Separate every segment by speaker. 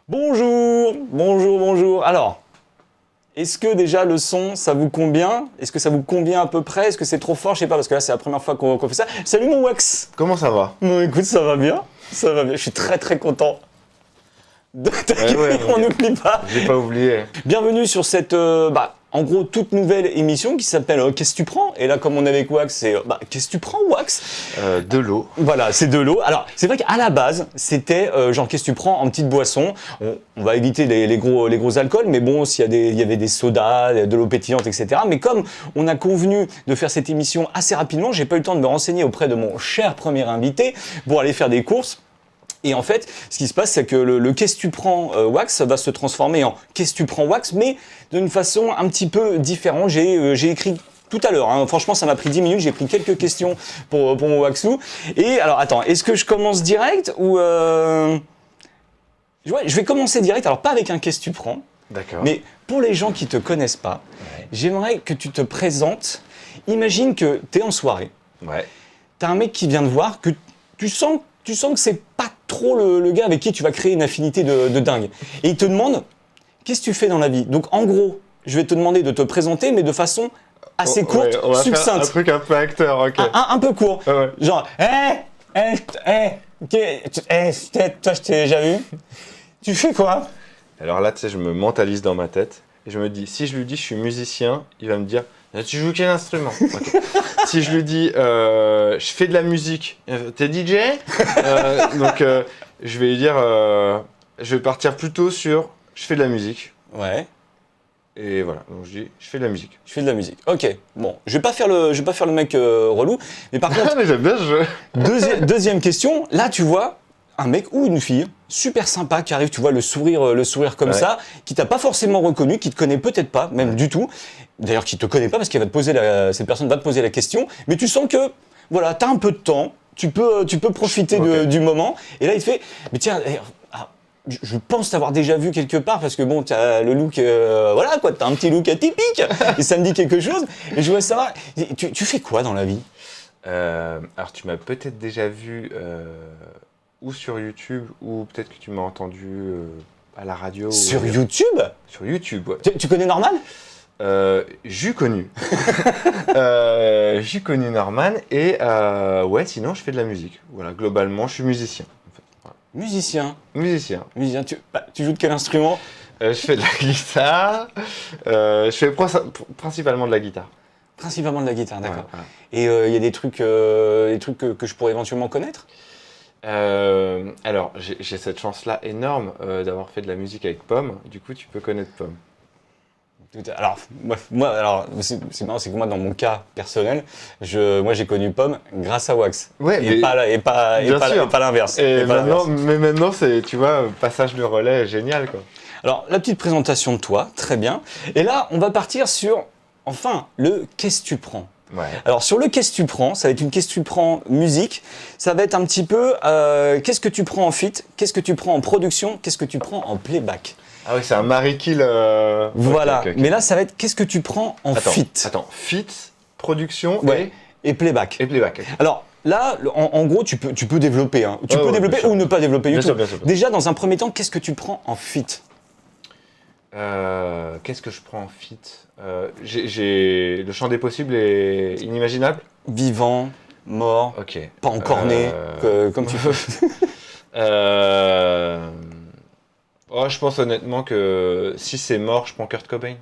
Speaker 1: Bonjour, bonjour, bonjour. Alors, est-ce que déjà le son, ça vous convient? Est-ce que ça vous convient à peu près? Est-ce que c'est trop fort? Je sais pas, parce que là, c'est la première fois qu'on fait ça. Salut mon Wax!
Speaker 2: Comment ça va?
Speaker 1: Bon, écoute, ça va bien. Ça va bien. Je suis très très content de t'accueillir, on n'oublie pas.
Speaker 2: J'ai pas oublié.
Speaker 1: Bienvenue sur cette, en gros, toute nouvelle émission qui s'appelle Qu'est-ce que tu prends? Et là, comme on est avec Wax, c'est Qu'est-ce que tu prends, Wax?
Speaker 2: De l'eau.
Speaker 1: Voilà, c'est de l'eau. Alors, c'est vrai qu'à la base, c'était genre qu'est-ce que tu prends en petite boisson? On va éviter les gros alcools, mais bon, il y avait des sodas, de l'eau pétillante, etc. Mais comme on a convenu de faire cette émission assez rapidement, j'ai pas eu le temps de me renseigner auprès de mon cher premier invité pour aller faire des courses. Et en fait, ce qui se passe, c'est que le qu'est-ce que tu prends Wax va se transformer en qu'est-ce que tu prends Wax, mais d'une façon un petit peu différente. J'ai écrit tout à l'heure, hein. Franchement, ça m'a pris 10 minutes, j'ai pris quelques questions pour mon Waxou. Et alors, attends, est-ce que je commence direct ou... Ouais, je vais commencer direct, alors pas avec un qu'est-ce que tu prends,
Speaker 2: D'accord.
Speaker 1: mais pour les gens qui te connaissent pas, j'aimerais que tu te présentes. Imagine que tu es en soirée,
Speaker 2: Ouais.
Speaker 1: tu as un mec qui vient te voir, que tu sens que c'est pas trop le gars avec qui tu vas créer une affinité de dingue. Et il te demande, qu'est-ce que tu fais dans la vie? Donc en gros, je vais te demander de te présenter, mais de façon assez courte,
Speaker 2: Ouais, on va faire
Speaker 1: succincte.
Speaker 2: un truc un peu acteur, ok.
Speaker 1: Un peu court.
Speaker 2: Ouais.
Speaker 1: Genre, toi je t'ai déjà vu. Tu fais quoi?
Speaker 2: Alors là, tu sais, je me mentalise dans ma tête et je me dis, si je lui dis je suis musicien, il va me dire, tu joues quel instrument? Ok. Si je lui dis, je fais de la musique, t'es DJ? Je vais lui dire, je vais partir plutôt sur, je fais de la musique.
Speaker 1: Ouais,
Speaker 2: Et voilà, donc je dis, je fais de la musique.
Speaker 1: je fais de la musique. Ok, bon, je vais pas faire le mec relou, mais par contre,
Speaker 2: Ah, mais j'aime bien ce jeu.
Speaker 1: deuxième question, là tu vois un mec ou une fille super sympa qui arrive, tu vois le sourire comme
Speaker 2: Ouais.
Speaker 1: ça, qui t'a pas forcément reconnu, qui te connaît peut-être pas, même du tout, d'ailleurs qui te connaît pas parce qu'elle va te poser cette personne va te poser la question, mais tu sens que voilà, t'as un peu de temps, tu peux profiter
Speaker 2: Ok.
Speaker 1: du moment, et là il fait, mais tiens, je pense t'avoir déjà vu quelque part parce que bon, t'as le look, voilà quoi, t'as un petit look atypique et ça me dit quelque chose. Et je voudrais savoir, tu fais quoi dans la vie?
Speaker 2: Alors, tu m'as peut-être déjà vu ou sur YouTube, ou peut-être que tu m'as entendu à la radio.
Speaker 1: Sur YouTube?
Speaker 2: Sur YouTube, ouais.
Speaker 1: Tu connais Norman?
Speaker 2: J'ai connu. J'ai connu Norman, et ouais, sinon, je fais de la musique. Voilà, globalement, je suis musicien. En fait. Voilà.
Speaker 1: Musicien.
Speaker 2: Musicien.
Speaker 1: Musicien. Tu joues de quel instrument?
Speaker 2: Je fais de la guitare. Je fais principalement de la guitare.
Speaker 1: Principalement de la guitare, d'accord.
Speaker 2: Voilà.
Speaker 1: Et il y a des trucs que je pourrais éventuellement connaître?
Speaker 2: Alors, j'ai cette chance-là énorme d'avoir fait de la musique avec Pomme. Du coup, tu peux connaître Pomme.
Speaker 1: Alors, alors c'est marrant, c'est que moi, dans mon cas personnel, moi j'ai connu Pomme grâce à Wax.
Speaker 2: Ouais,
Speaker 1: Et pas l'inverse.
Speaker 2: Et maintenant, c'est, tu vois, passage de relais génial, quoi.
Speaker 1: Alors, la petite présentation de toi, très bien. Et là, on va partir sur, enfin, le qu'est-ce que tu prends?
Speaker 2: Ouais.
Speaker 1: Alors, sur le qu'est-ce que tu prends, ça va être une qu'est-ce que tu prends musique, ça va être un petit peu qu'est-ce que tu prends en feat, qu'est-ce que tu prends en production, qu'est-ce que tu prends en playback.
Speaker 2: Ah oui, c'est un Marie Kill.
Speaker 1: Voilà,
Speaker 2: ok.
Speaker 1: mais là, ça va être qu'est-ce que tu prends en feat.
Speaker 2: Attends, feat, production
Speaker 1: Ouais. Et playback.
Speaker 2: et playback. Ok.
Speaker 1: Alors, là, en gros, tu peux développer. Hein. Tu peux
Speaker 2: ouais,
Speaker 1: développer
Speaker 2: bien sûr.
Speaker 1: ou ne pas développer du
Speaker 2: Bien
Speaker 1: tout.
Speaker 2: sûr, bien sûr.
Speaker 1: Déjà, dans un premier temps, qu'est-ce que tu prends en feat?
Speaker 2: Qu'est-ce que je prends en feat? Le champ des possibles est inimaginable.
Speaker 1: Vivant, mort,
Speaker 2: Ok.
Speaker 1: pas encore né, comme tu veux.
Speaker 2: Oh, je pense honnêtement que si c'est mort, je prends Kurt Cobain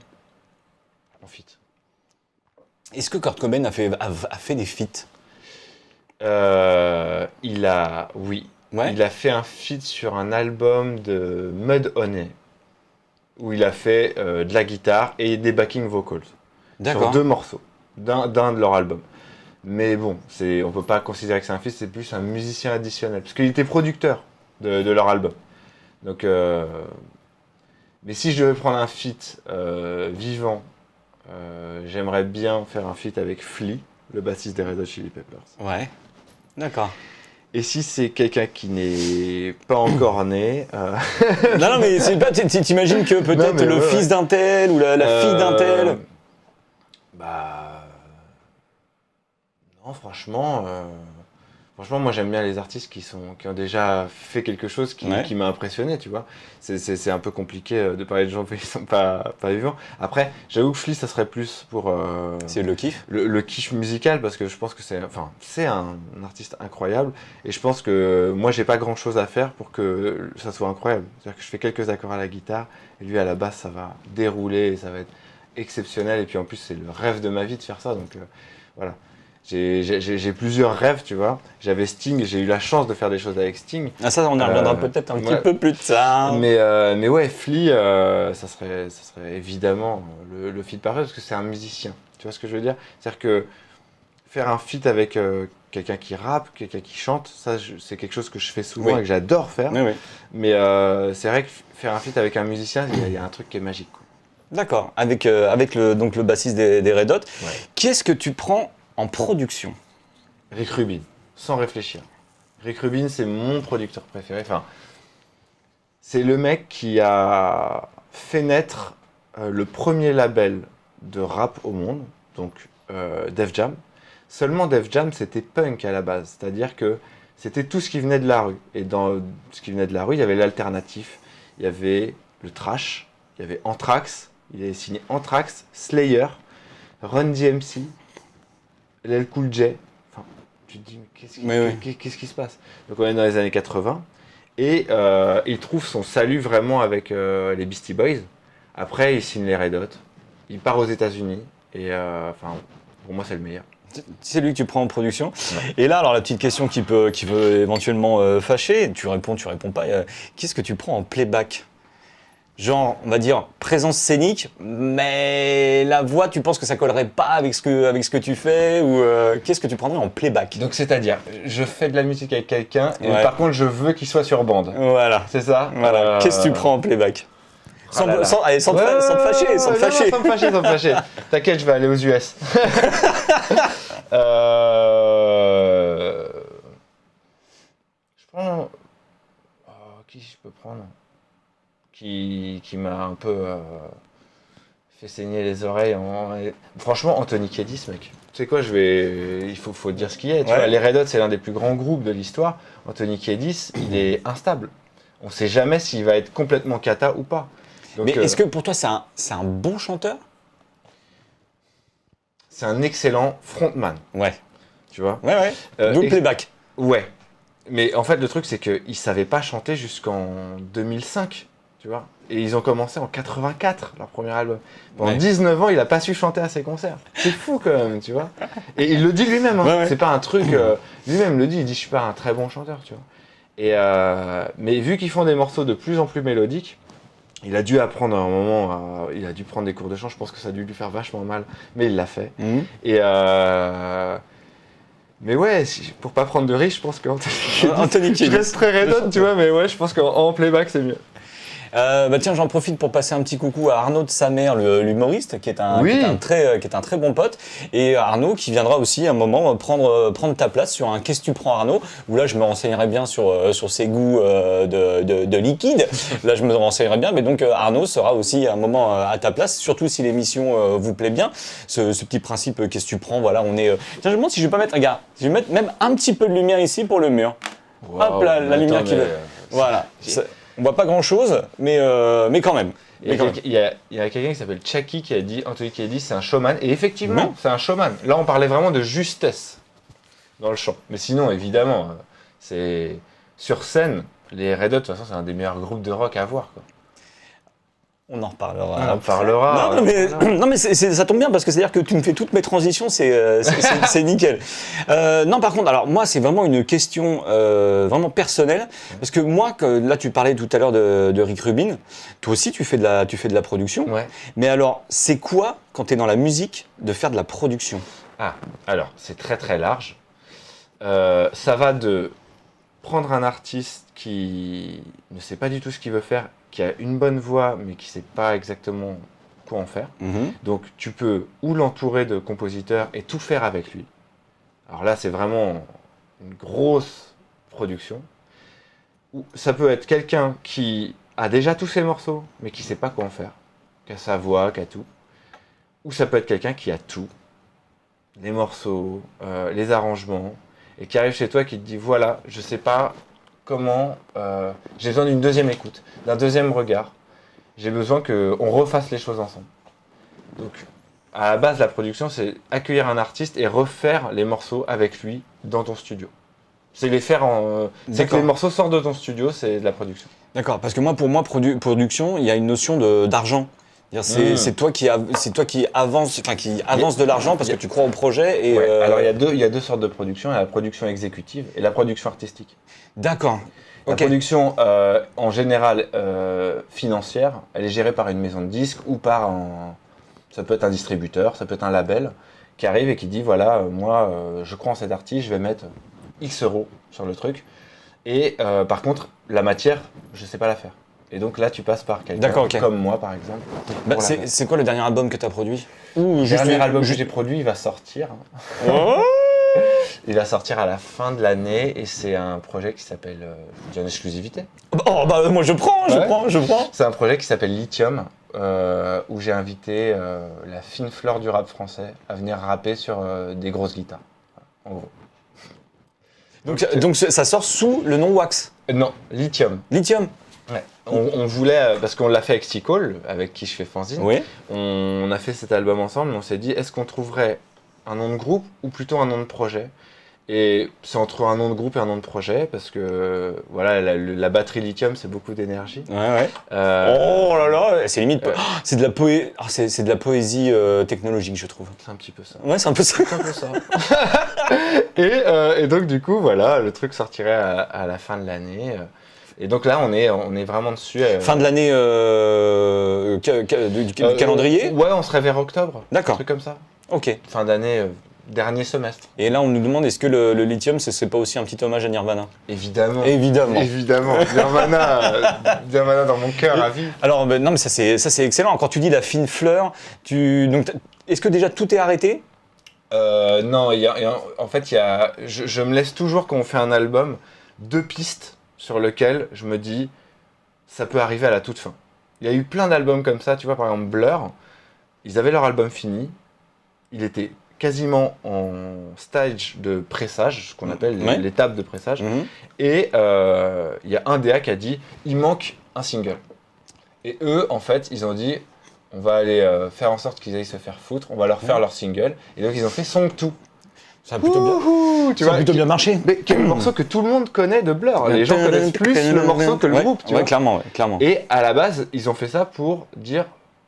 Speaker 2: en feat.
Speaker 1: Est-ce que Kurt Cobain a fait des feats?
Speaker 2: Oui.
Speaker 1: Ouais.
Speaker 2: Il a fait un feat sur un album de Mudhoney où il a fait de la guitare et des backing vocals sur
Speaker 1: D'accord.
Speaker 2: 2 morceaux d'un de leurs albums. Mais bon, on peut pas considérer que c'est un feat, c'est plus un musicien additionnel parce qu'il était producteur de leur album. Donc, mais si je devais prendre un feat vivant, j'aimerais bien faire un feat avec Flea, le bassiste des Red Hot Chili Peppers.
Speaker 1: Ouais. D'accord.
Speaker 2: Et si c'est quelqu'un qui n'est pas encore né,
Speaker 1: Non, mais c'est pas. T'imagines que
Speaker 2: Non,
Speaker 1: peut-être
Speaker 2: mais
Speaker 1: le
Speaker 2: ouais,
Speaker 1: fils d'un tel ou la fille d'un tel.
Speaker 2: Bah non, franchement, Franchement, moi j'aime bien les artistes qui ont déjà fait quelque chose qui m'a impressionné, tu vois. C'est un peu compliqué de parler de gens qui sont pas vivants. Après, j'avoue que Flea, ça serait plus pour
Speaker 1: C'est le kiff.
Speaker 2: le kiff musical, parce que je pense que c'est un artiste incroyable. Et je pense que moi, j'ai pas grand chose à faire pour que ça soit incroyable. C'est-à-dire que je fais quelques accords à la guitare, et lui à la basse, ça va dérouler, et ça va être exceptionnel. Et puis en plus, c'est le rêve de ma vie de faire ça. Donc voilà. J'ai plusieurs rêves, tu vois. J'avais Sting, j'ai eu la chance de faire des choses avec Sting.
Speaker 1: Ah ça, on y reviendra peut-être un petit peu plus tard.
Speaker 2: Mais ouais, Flea, ça serait évidemment le feat parfait, parce que c'est un musicien. Tu vois ce que je veux dire? C'est-à-dire que faire un feat avec quelqu'un qui rappe, quelqu'un qui chante, ça c'est quelque chose que je fais souvent et que j'adore faire.
Speaker 1: Oui.
Speaker 2: Mais c'est vrai que faire un feat avec un musicien, il y a un truc qui est magique, quoi.
Speaker 1: D'accord, avec le bassiste des Red Hot.
Speaker 2: Ouais.
Speaker 1: Qui est-ce que tu prends en production?
Speaker 2: Rick Rubin, sans réfléchir. Rick Rubin, c'est mon producteur préféré. Enfin, c'est le mec qui a fait naître le premier label de rap au monde, donc Def Jam. Seulement Def Jam, c'était punk à la base, c'est-à-dire que c'était tout ce qui venait de la rue. Et dans ce qui venait de la rue, il y avait l'alternatif, il y avait le trash, il y avait Anthrax, il avait signé Anthrax, Slayer, Run DMC, LL Cool J. Enfin, tu te dis, mais qu'est-ce qui se passe? Donc on est dans les années 80, et il trouve son salut vraiment avec les Beastie Boys. Après, il signe les Red Hot, il part aux États-Unis, et enfin, pour moi, c'est le meilleur.
Speaker 1: C'est lui que tu prends en production. Ouais. Et là, alors la petite question qui peut éventuellement fâcher, tu réponds pas. Qu'est-ce que tu prends en playback? Genre, on va dire, présence scénique, mais la voix, tu penses que ça collerait pas avec ce que tu fais, ou qu'est-ce que tu prendrais en playback?
Speaker 2: Donc c'est-à-dire, je fais de la musique avec quelqu'un, et par contre, je veux qu'il soit sur bande.
Speaker 1: Voilà.
Speaker 2: C'est ça?
Speaker 1: Voilà. Qu'est-ce que tu prends en playback? Sans te fâcher, sans te
Speaker 2: fâcher. T'inquiète, je vais aller aux US. Je prends... qui je peux prendre? Qui m'a un peu fait saigner les oreilles. Franchement, Anthony Kiedis, mec. Tu sais quoi, il faut dire ce qu'il est. Tu vois, les Red Hot, c'est l'un des plus grands groupes de l'histoire. Anthony Kiedis, il est instable. On ne sait jamais s'il va être complètement cata ou pas. Donc,
Speaker 1: mais est-ce que pour toi, c'est un bon chanteur?
Speaker 2: C'est un excellent frontman.
Speaker 1: Ouais.
Speaker 2: Tu vois?
Speaker 1: Ouais. D'où le playback.
Speaker 2: Ouais. Mais en fait, le truc, c'est qu'ils ne savaient pas chanter jusqu'en 2005. Tu vois? Et ils ont commencé en 84, leur premier album. Pendant 19 ans, il n'a pas su chanter à ses concerts. C'est fou quand même, tu vois? Et il le dit lui-même, hein. Ouais. C'est pas un truc... lui-même le dit, il dit « je suis pas un très bon chanteur », tu vois? Et mais vu qu'ils font des morceaux de plus en plus mélodiques, il a dû apprendre à un moment, il a dû prendre des cours de chant, je pense que ça a dû lui faire vachement mal, mais il l'a fait. Et mais ouais, pour pas prendre de risque, je pense qu'Anthony Kiedis, je reste très Red Hot, tu vois, mais ouais, je pense qu'en playback, c'est mieux.
Speaker 1: Tiens, j'en profite pour passer un petit coucou à Arnaud de Samer, l'humoriste, qui est un très bon pote, et Arnaud qui viendra aussi à un moment prendre ta place sur un Qu'est-ce que tu prends, Arnaud, où là je me renseignerai bien sur ses goûts de liquide. Là je me renseignerai bien, mais donc Arnaud sera aussi à un moment à ta place, surtout si l'émission vous plaît bien. Ce petit principe Qu'est-ce que tu prends, voilà, on est. Tiens, je me demande si je vais pas mettre, regarde, si je vais mettre même un petit peu de lumière ici pour le mur. Wow, hop là, la lumière qui veut. Voilà. On voit pas grand-chose, mais quand même.
Speaker 2: Il y a quelqu'un qui s'appelle Chucky qui a dit Anthony Kiedis, c'est un showman. Et effectivement, c'est un showman. Là, on parlait vraiment de justesse dans le chant. Mais sinon, évidemment, c'est sur scène, les Red Hot, de toute façon, c'est un des meilleurs groupes de rock à voir, quoi.
Speaker 1: On en reparlera.
Speaker 2: On en parlera.
Speaker 1: Non, mais ça tombe bien parce que c'est-à-dire que tu me fais toutes mes transitions, c'est nickel. Non, par contre, alors moi, c'est vraiment une question vraiment personnelle. Parce que moi, là, tu parlais tout à l'heure de Rick Rubin. Toi aussi, tu fais de la production.
Speaker 2: Ouais.
Speaker 1: Mais alors, c'est quoi, quand tu es dans la musique, de faire de la production?
Speaker 2: Ah, alors, c'est très très large. Ça va de prendre un artiste qui ne sait pas du tout ce qu'il veut faire, qui a une bonne voix, mais qui ne sait pas exactement quoi en faire. Donc, tu peux ou l'entourer de compositeurs et tout faire avec lui. Alors là, c'est vraiment une grosse production. Ou ça peut être quelqu'un qui a déjà tous ses morceaux, mais qui ne sait pas quoi en faire, qui a sa voix, qui a tout. Ou ça peut être quelqu'un qui a tout. Les morceaux, les arrangements. et qui arrive chez toi, qui te dit voilà, je sais pas comment, j'ai besoin d'une deuxième écoute, d'un deuxième regard, j'ai besoin qu'on refasse les choses ensemble. Donc, à la base, la production, c'est accueillir un artiste et refaire les morceaux avec lui dans ton studio. C'est les faire c'est que les morceaux sortent de ton studio, c'est de la production.
Speaker 1: D'accord, parce que moi, pour moi, production, il y a une notion d'argent. C'est toi qui avance de l'argent parce que tu crois au projet. Et
Speaker 2: ouais. Alors, il y a deux sortes de production. Il y a la production exécutive et la production artistique.
Speaker 1: D'accord.
Speaker 2: La
Speaker 1: Okay.
Speaker 2: production, en général, financière, elle est gérée par une maison de disques ou par ça peut être un distributeur, ça peut être un label qui arrive et qui dit voilà, moi, je crois en cet artiste, je vais mettre X euros sur le truc. Et par contre, la matière, je sais pas la faire. Et donc là, tu passes par quelqu'un comme moi, par exemple.
Speaker 1: C'est quoi le dernier album que tu as produit?
Speaker 2: Le dernier album que j'ai produit, il va sortir.
Speaker 1: Oh
Speaker 2: il va sortir à la fin de l'année et c'est un projet qui s'appelle... je dis en exclusivité.
Speaker 1: Oh bah moi je prends.
Speaker 2: C'est un projet qui s'appelle Lithium, où j'ai invité la fine fleur du rap français à venir rapper sur des grosses guitares. En gros.
Speaker 1: Donc ça sort sous le nom Wax?
Speaker 2: Non, Lithium.
Speaker 1: Lithium.
Speaker 2: Ouais. On voulait, parce qu'on l'a fait avec Sticall, avec qui je fais fanzine,
Speaker 1: oui.
Speaker 2: On a fait cet album ensemble, mais on s'est dit, est-ce qu'on trouverait un nom de groupe ou plutôt un nom de projet? Et c'est entre un nom de groupe et un nom de projet, parce que voilà, la batterie lithium, c'est beaucoup d'énergie.
Speaker 1: Ouais. Oh là là, c'est limite. C'est de la poésie technologique, je trouve.
Speaker 2: C'est un petit peu ça.
Speaker 1: Ouais, c'est un peu ça.
Speaker 2: C'est un peu ça. et donc du coup, voilà, le truc sortirait à la fin de l'année. Et donc là, on est vraiment dessus.
Speaker 1: Fin de l'année du calendrier.
Speaker 2: Ouais, on serait vers octobre.
Speaker 1: D'accord.
Speaker 2: Un truc comme ça.
Speaker 1: Ok.
Speaker 2: Fin d'année, dernier semestre.
Speaker 1: Et là, on nous demande est-ce que le lithium, c'est pas aussi un petit hommage à Nirvana?
Speaker 2: Évidemment. Nirvana dans mon cœur à vie.
Speaker 1: Alors, non, mais ça c'est excellent. Quand tu dis la fine fleur, donc est-ce que déjà tout est arrêté?
Speaker 2: Non, en fait, je me laisse toujours, quand on fait un album, 2 pistes sur lesquelles je me dis, ça peut arriver à la toute fin. Il y a eu plein d'albums comme ça, tu vois, par exemple Blur, ils avaient leur album fini, il était quasiment en stage de pressage, ce qu'on appelle l'étape de pressage, et il y a un DA qui a dit, il manque un single. Et eux, en fait, ils ont dit, on va aller faire en sorte qu'ils aillent se faire foutre, on va leur faire leur single, et donc ils ont fait Song 2.
Speaker 1: Ça a plutôt bien marché.
Speaker 2: Mais quel morceau que tout le monde connaît de Blur. Les gens connaissent plus le morceau que le groupe. Tu vois.
Speaker 1: Clairement.
Speaker 2: Et à la base, ils ont fait ça pour dire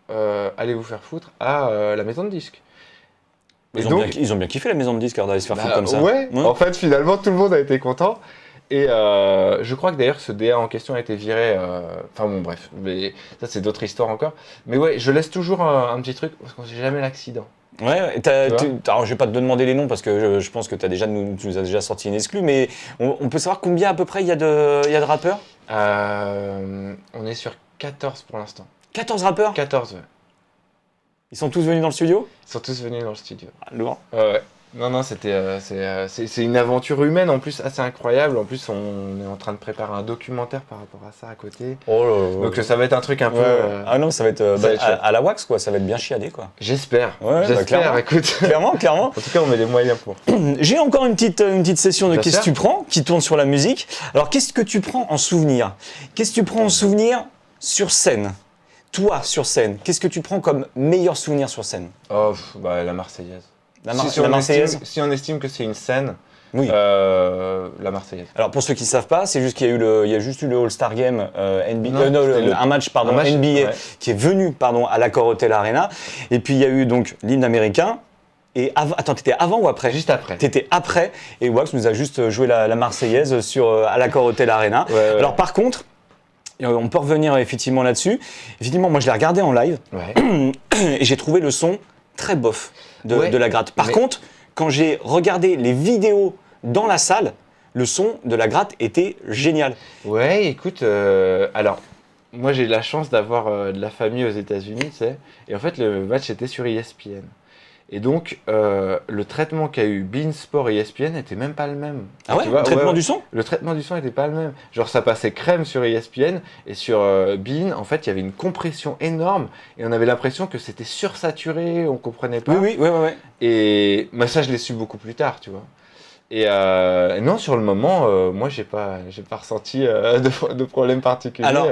Speaker 2: allez vous faire foutre à la maison de disques.
Speaker 1: Ils ont bien kiffé la maison de disques d'aller se faire foutre comme ça.
Speaker 2: Ouais, en fait, finalement, tout le monde a été content. Et je crois que d'ailleurs, ce DA en question a été viré. Enfin bon, bref. Mais ça, c'est d'autres histoires encore. Mais ouais, je laisse toujours un petit truc parce qu'on sait jamais l'accident.
Speaker 1: Ouais, alors je vais pas te demander les noms parce que je pense que tu nous as déjà sorti une exclue, mais on peut savoir combien à peu près il y a de rappeurs?
Speaker 2: On est sur 14 pour l'instant.
Speaker 1: 14 rappeurs?
Speaker 2: 14, ouais.
Speaker 1: Ils sont tous venus dans le studio?
Speaker 2: Ils sont tous venus dans le studio.
Speaker 1: Ah, lourd.
Speaker 2: Ouais. Non, c'est une aventure humaine en plus assez incroyable. En plus, on est en train de préparer un documentaire par rapport à ça à côté.
Speaker 1: Oh là là.
Speaker 2: Donc ça va être un truc un peu.
Speaker 1: Ah non, ça va être à la wax quoi. Ça va être bien chiadé quoi.
Speaker 2: J'espère.
Speaker 1: Ouais,
Speaker 2: j'espère. Écoute.
Speaker 1: Clairement.
Speaker 2: En tout cas, on met les moyens pour.
Speaker 1: J'ai encore une petite session de qu'est-ce que tu prends qui tourne sur la musique. Alors qu'est-ce que tu prends en souvenir? Qu'est-ce que tu prends en souvenir sur scène? Toi sur scène, qu'est-ce que tu prends comme meilleur souvenir sur scène?
Speaker 2: Oh, la Marseillaise.
Speaker 1: La Marseillaise.
Speaker 2: Si on estime que c'est une scène,
Speaker 1: oui.
Speaker 2: La Marseillaise.
Speaker 1: Alors pour ceux qui ne savent pas, c'est juste qu'il y a juste eu le All-Star Game NBA, un match NBA qui est venu à l'Accor Hotel Arena. Et puis il y a eu donc l'hymne américain. Et attends, t'étais avant ou après?
Speaker 2: Juste après.
Speaker 1: T'étais après. Et Wax nous a juste joué la Marseillaise à l'Accor Hotel Arena.
Speaker 2: Ouais.
Speaker 1: Alors par contre, on peut revenir effectivement là-dessus. Effectivement, moi je l'ai regardé en live et j'ai trouvé le son très bof de la gratte. Par contre, quand j'ai regardé les vidéos dans la salle, le son de la gratte était génial.
Speaker 2: Ouais, écoute, alors moi j'ai la chance d'avoir de la famille aux États-Unis, tu sais, et en fait le match était sur ESPN. Et donc, le traitement qu'a eu beIN Sport et ESPN n'était même pas le même.
Speaker 1: Ah ouais, le traitement du son?
Speaker 2: Le traitement du son n'était pas le même. Genre, ça passait crème sur ESPN et sur beIN, en fait, il y avait une compression énorme et on avait l'impression que c'était sursaturé, on comprenait pas.
Speaker 1: Oui.
Speaker 2: Et moi, ça, je l'ai su beaucoup plus tard, tu vois. Et non, sur le moment, moi, j'ai pas ressenti de problème particulier.
Speaker 1: Alors,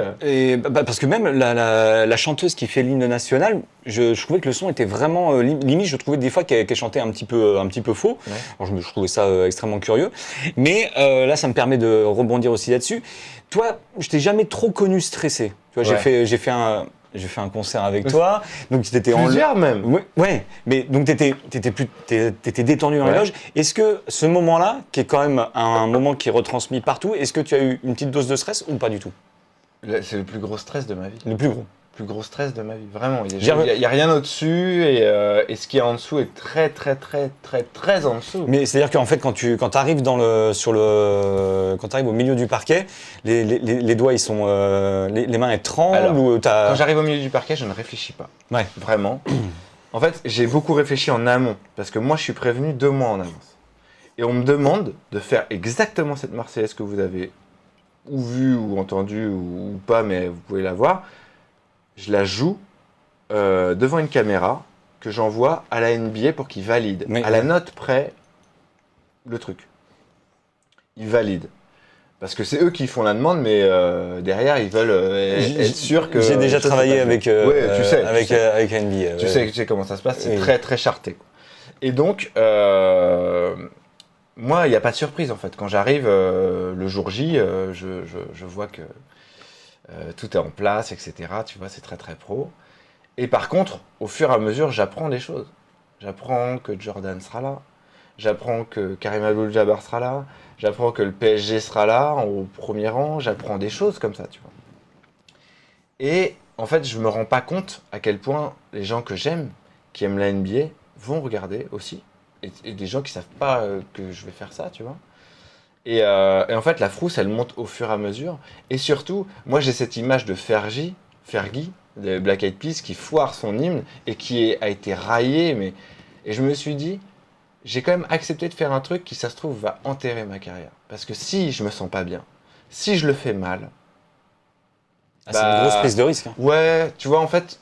Speaker 1: parce que même la chanteuse qui fait l'hymne national, je trouvais que le son était vraiment limite. Je trouvais des fois qu'elle chantait un petit peu faux.
Speaker 2: Ouais.
Speaker 1: Alors, je trouvais ça extrêmement curieux. Mais là, ça me permet de rebondir aussi là-dessus. Toi, je t'ai jamais trop connu stressé. Tu vois,
Speaker 2: Ouais.
Speaker 1: j'ai fait un concert avec toi, donc t'étais
Speaker 2: Plusieurs même.
Speaker 1: Ouais, mais donc t'étais détendu dans la
Speaker 2: Ouais.
Speaker 1: loge. Est-ce que ce moment-là, qui est quand même un moment qui est retransmis partout, est-ce que tu as eu une petite dose de stress ou pas du tout?
Speaker 2: C'est le plus gros stress de ma vie.
Speaker 1: Le plus gros.
Speaker 2: Plus gros stress de ma vie, vraiment. Il
Speaker 1: J'ai-
Speaker 2: y a rien au-dessus et ce qui est en dessous est très, très, très, très, très en dessous.
Speaker 1: Mais c'est-à-dire qu'en fait, quand tu arrives quand t'arrives au milieu du parquet, les doigts, ils sont, les mains, elles tremblent
Speaker 2: Alors,
Speaker 1: ou t'as.
Speaker 2: Quand j'arrive au milieu du parquet, je ne réfléchis pas.
Speaker 1: Ouais.
Speaker 2: Vraiment. En fait, j'ai beaucoup réfléchi en amont, parce que moi, je suis prévenu 2 mois en avance. Et on me demande de faire exactement cette Marseillaise que vous avez ou vue, ou entendue, ou pas, mais vous pouvez la voir. Je la joue devant une caméra que j'envoie à la NBA pour qu'ils valident.
Speaker 1: Oui.
Speaker 2: À la note près, le truc. Ils valident. Parce que c'est eux qui font la demande, mais derrière, ils veulent être sûrs que...
Speaker 1: J'ai déjà
Speaker 2: ça, c'est
Speaker 1: travaillé
Speaker 2: pas
Speaker 1: avec,
Speaker 2: fait. Ouais, tu sais,
Speaker 1: avec NBA.
Speaker 2: tu sais comment ça se passe, c'est
Speaker 1: Oui.
Speaker 2: très très charté. Quoi. Et donc, moi, il n'y a pas de surprise en fait. Quand j'arrive le jour J, je vois que tout est en place, etc. Tu vois, c'est très très pro. Et par contre, au fur et à mesure, j'apprends des choses. J'apprends que Jordan sera là. J'apprends que Karim Abdul-Jabbar sera là. J'apprends que le PSG sera là, au premier rang. J'apprends des choses comme ça, tu vois. Et en fait, je me rends pas compte à quel point les gens que j'aime, qui aiment la NBA, vont regarder aussi. Et des gens qui savent pas que je vais faire ça, tu vois. Et en fait, la frousse, elle monte au fur et à mesure. Et surtout, moi, j'ai cette image de Fergie, de Black Eyed Peas, qui foire son hymne et a été raillé. Et je me suis dit, j'ai quand même accepté de faire un truc qui, ça se trouve, va enterrer ma carrière. Parce que si je me sens pas bien, si je le fais mal,
Speaker 1: Ah, c'est une grosse prise de risque. Hein.
Speaker 2: ouais, tu vois, en fait,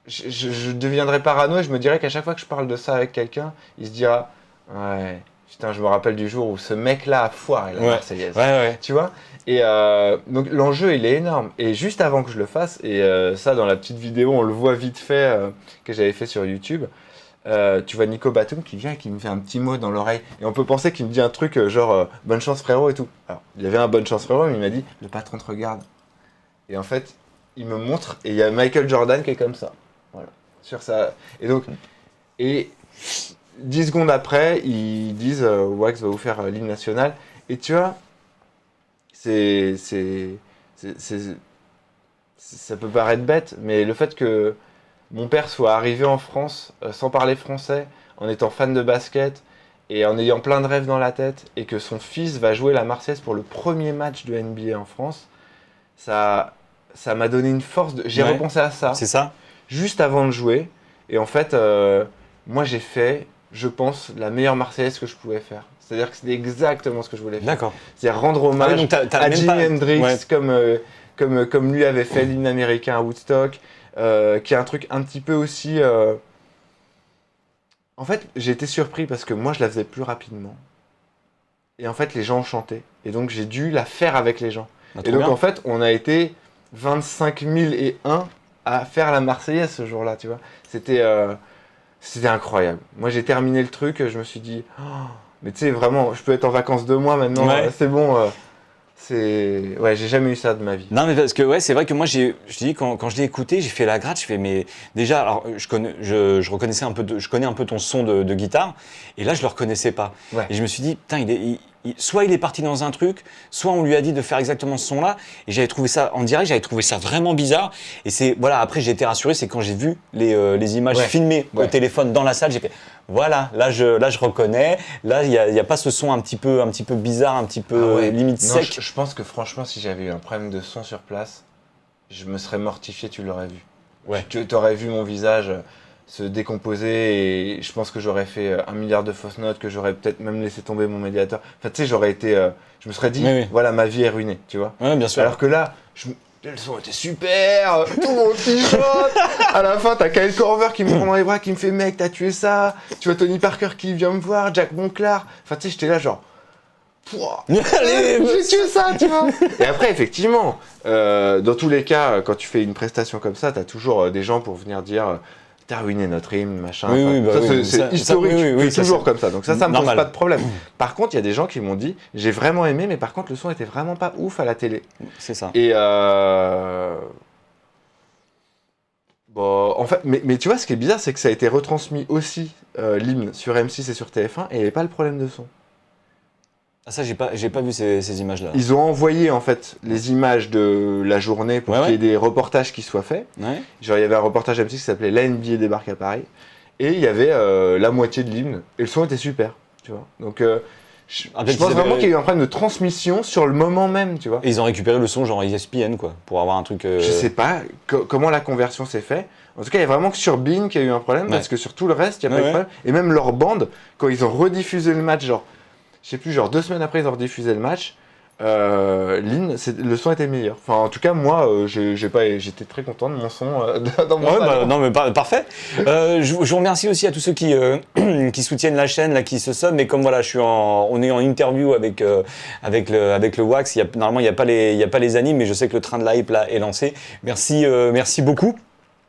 Speaker 2: je deviendrai parano et je me dirais qu'à chaque fois que je parle de ça avec quelqu'un, il se dira, ouais, putain, je me rappelle du jour où ce mec-là a foiré la Marseillaise.
Speaker 1: Ouais.
Speaker 2: Tu vois. Et donc l'enjeu, il est énorme. Et juste avant que je le fasse, et ça, dans la petite vidéo, on le voit vite fait que j'avais fait sur YouTube, tu vois Nico Batum qui vient et qui me fait un petit mot dans l'oreille. Et on peut penser qu'il me dit un truc genre bonne chance frérot et tout. Alors, il y avait un bonne chance frérot, mais il m'a dit le patron te regarde. Et en fait, il me montre, et il y a Michael Jordan qui est comme ça. Voilà. Sur ça. Et donc, et 10 secondes après, ils disent Wax va vous faire l'hymne national. Et tu vois, ça peut paraître bête, mais le fait que mon père soit arrivé en France sans parler français, en étant fan de basket et en ayant plein de rêves dans la tête, et que son fils va jouer la Marseillaise pour le premier match de NBA en France, ça m'a donné une force. J'ai repensé à ça
Speaker 1: C'est ça.
Speaker 2: juste avant de jouer. Et en fait, moi j'ai fait, je pense, la meilleure Marseillaise que je pouvais faire. C'est-à-dire que c'était exactement ce que je voulais faire.
Speaker 1: D'accord.
Speaker 2: C'est-à-dire rendre hommage
Speaker 1: Ah oui, donc t'as
Speaker 2: à
Speaker 1: même
Speaker 2: Jimi
Speaker 1: pas-
Speaker 2: Hendrix
Speaker 1: Ouais.
Speaker 2: comme lui avait fait l'hymne américain à Woodstock, qui est un truc un petit peu aussi... En fait, j'ai été surpris parce que moi je la faisais plus rapidement. Et en fait, les gens ont chanté. Et donc j'ai dû la faire avec les gens.
Speaker 1: Ah,
Speaker 2: Et
Speaker 1: trop
Speaker 2: donc
Speaker 1: bien.
Speaker 2: en fait, on a été 25 001 à faire la Marseillaise ce jour-là, tu vois. C'était incroyable. Moi, j'ai terminé le truc, je me suis dit, oh, mais tu sais, vraiment, je peux être en vacances 2 mois maintenant,
Speaker 1: Ouais.
Speaker 2: c'est bon. Ouais, j'ai jamais eu ça de ma vie.
Speaker 1: Non mais parce que ouais, c'est vrai que moi je te dis quand je l'ai écouté, j'ai fait la gratte, je fais mais déjà alors je reconnaissais un peu je connais un peu ton son de guitare et là je le reconnaissais pas.
Speaker 2: Ouais.
Speaker 1: Et je me suis dit putain, soit il est parti dans un truc, soit on lui a dit de faire exactement ce son-là et j'avais trouvé ça en direct, j'avais trouvé ça vraiment bizarre et c'est voilà, après j'ai été rassuré, c'est quand j'ai vu les images
Speaker 2: Ouais.
Speaker 1: filmées au
Speaker 2: Ouais.
Speaker 1: téléphone dans la salle, j'ai fait voilà, là je reconnais, là il y a pas ce son un petit peu bizarre, un petit peu
Speaker 2: Ah ouais.
Speaker 1: limite
Speaker 2: Non,
Speaker 1: sec.
Speaker 2: je pense que franchement, si j'avais eu un problème de son sur place, je me serais mortifié, tu l'aurais vu.
Speaker 1: Ouais.
Speaker 2: Tu aurais vu mon visage se décomposer et je pense que j'aurais fait 1 milliard de fausses notes, que j'aurais peut-être même laissé tomber mon médiateur. Enfin, tu sais, j'aurais été. Je me serais dit,
Speaker 1: Oui.
Speaker 2: voilà, ma vie est ruinée, tu vois.
Speaker 1: Ouais, bien sûr.
Speaker 2: Alors que là, le son était super, tout le monde t-shirt. À la fin, t'as Kyle Korver qui me prend dans les bras, qui me fait mec, t'as tué ça. Tu vois Tony Parker qui vient me voir, Jack Monclar. Enfin, tu sais, j'étais là genre. Pouah, j'ai tué ça, tu vois. Et après, effectivement, dans tous les cas, quand tu fais une prestation comme ça, t'as toujours des gens pour venir dire. T'as ruiné notre hymne, machin.
Speaker 1: Oui,
Speaker 2: ça,
Speaker 1: oui,
Speaker 2: c'est historique, c'est
Speaker 1: ça,
Speaker 2: toujours comme ça. Donc ça me pose
Speaker 1: normal.
Speaker 2: pas de problème. Par contre, il y a des gens qui m'ont dit, j'ai vraiment aimé, mais par contre, le son était vraiment pas ouf à la télé.
Speaker 1: C'est ça.
Speaker 2: Et bon, en fait, mais tu vois, ce qui est bizarre, c'est que ça a été retransmis aussi l'hymne sur M6 et sur TF1, et il n'y avait pas le problème de son.
Speaker 1: Ah, ça, j'ai pas vu ces images-là.
Speaker 2: Ils ont envoyé en fait les images de la journée pour qu'il y ait des reportages qui soient faits.
Speaker 1: Ouais.
Speaker 2: Genre, il y avait un reportage M6 qui s'appelait La NBA débarque à Paris, et il y avait la moitié de l'hymne, et le son était super, tu vois. Donc, je pense vraiment qu'il y a eu un problème de transmission sur le moment même, tu vois.
Speaker 1: Et ils ont récupéré le son genre ESPN, quoi, pour avoir un truc...
Speaker 2: Je sais pas comment la conversion s'est faite. En tout cas, il y a vraiment que sur Bein qu'il y a eu un problème, parce que sur tout le reste, il n'y a pas eu de problème. Et même leur bande, quand ils ont rediffusé le match, genre, je sais plus, genre 2 semaines après, ils ont rediffusé le match, le son était meilleur. Enfin, en tout cas, moi, j'étais très content de mon son dans mon salon.
Speaker 1: Non, mais parfait. Je vous remercie aussi à tous ceux qui soutiennent la chaîne, là, qui se somment. Mais comme voilà, on est en interview avec le Wax. Normalement, il y a pas les animes, mais je sais que le train de la hype là est lancé. Merci beaucoup.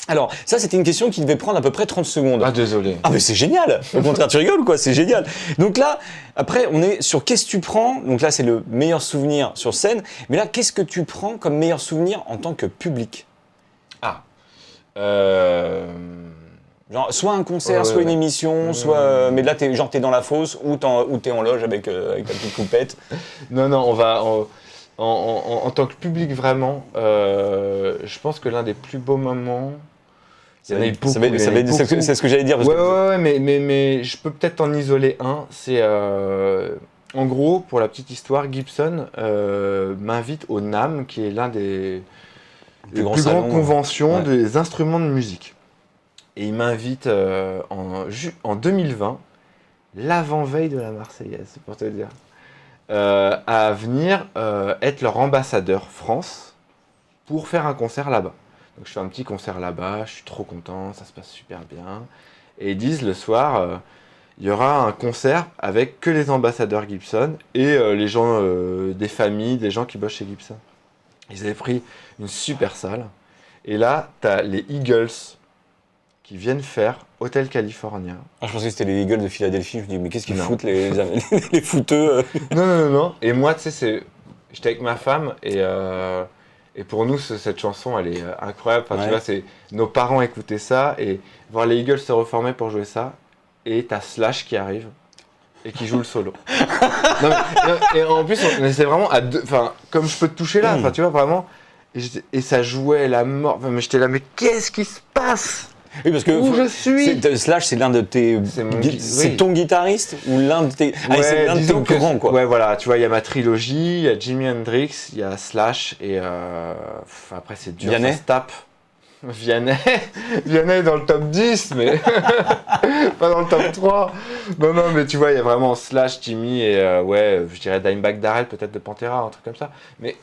Speaker 1: Alors, ça, c'était une question qui devait prendre à peu près 30 secondes.
Speaker 2: Ah, désolé.
Speaker 1: Ah, mais c'est génial! Au contraire, tu rigoles ou quoi? C'est génial! Donc là, après, on est sur qu'est-ce que tu prends? Donc là, c'est le meilleur souvenir sur scène. Mais là, qu'est-ce que tu prends comme meilleur souvenir en tant que public?
Speaker 2: Ah.
Speaker 1: Genre, soit un concert, soit une émission, soit. Mais là, t'es dans la fosse ou t'es en loge avec ta petite coupette.
Speaker 2: Non, on va. En tant que public, vraiment, je pense que l'un des plus beaux moments. Il y en a eu beaucoup.
Speaker 1: C'est ce que j'allais dire.
Speaker 2: Ouais, mais je peux peut-être en isoler un. C'est. En gros, pour la petite histoire, Gibson m'invite au NAMM, qui est l'un des plus grandes conventions des instruments de musique. Et il m'invite en 2020, l'avant-veille de la Marseillaise, c'est pour te dire. À venir être leur ambassadeur France pour faire un concert là-bas. Donc je fais un petit concert là-bas, je suis trop content, ça se passe super bien. Et ils disent le soir, il y aura un concert avec que les ambassadeurs Gibson et les gens des familles, des gens qui bossent chez Gibson. Ils avaient pris une super salle. Et là, tu as les Eagles qui viennent faire Hotel California.
Speaker 1: Ah, je pensais que c'était les Eagles de Philadelphie. Je me dis, mais qu'est-ce qu'ils foutent les footeux
Speaker 2: Non. Et moi, tu sais, j'étais avec ma femme et pour nous, cette chanson, elle est incroyable. Enfin, tu vois, nos parents écoutaient ça et voir les Eagles se reformer pour jouer ça. Et t'as Slash qui arrive et qui joue le solo. Non, et en plus, c'est vraiment à deux. Enfin, comme je peux te toucher là, enfin, tu vois, vraiment. Et ça jouait la mort. Enfin, mais j'étais là, mais qu'est-ce qui se passe?
Speaker 1: Oui, parce que
Speaker 2: où je suis.
Speaker 1: Slash, c'est l'un de tes. C'est ton guitariste ou l'un de tes. C'est l'un de tes plus grands, quoi.
Speaker 2: Ouais, voilà, tu vois, il y a ma trilogie, il y a Jimi Hendrix, il y a Slash, et après, c'est dur,
Speaker 1: Vianney.
Speaker 2: Ça se tape. Vianney est dans le top 10, mais pas dans le top 3. Non, mais tu vois, il y a vraiment Slash, Jimmy, et je dirais Dimebag Darrell, peut-être de Pantera, un truc comme ça. Mais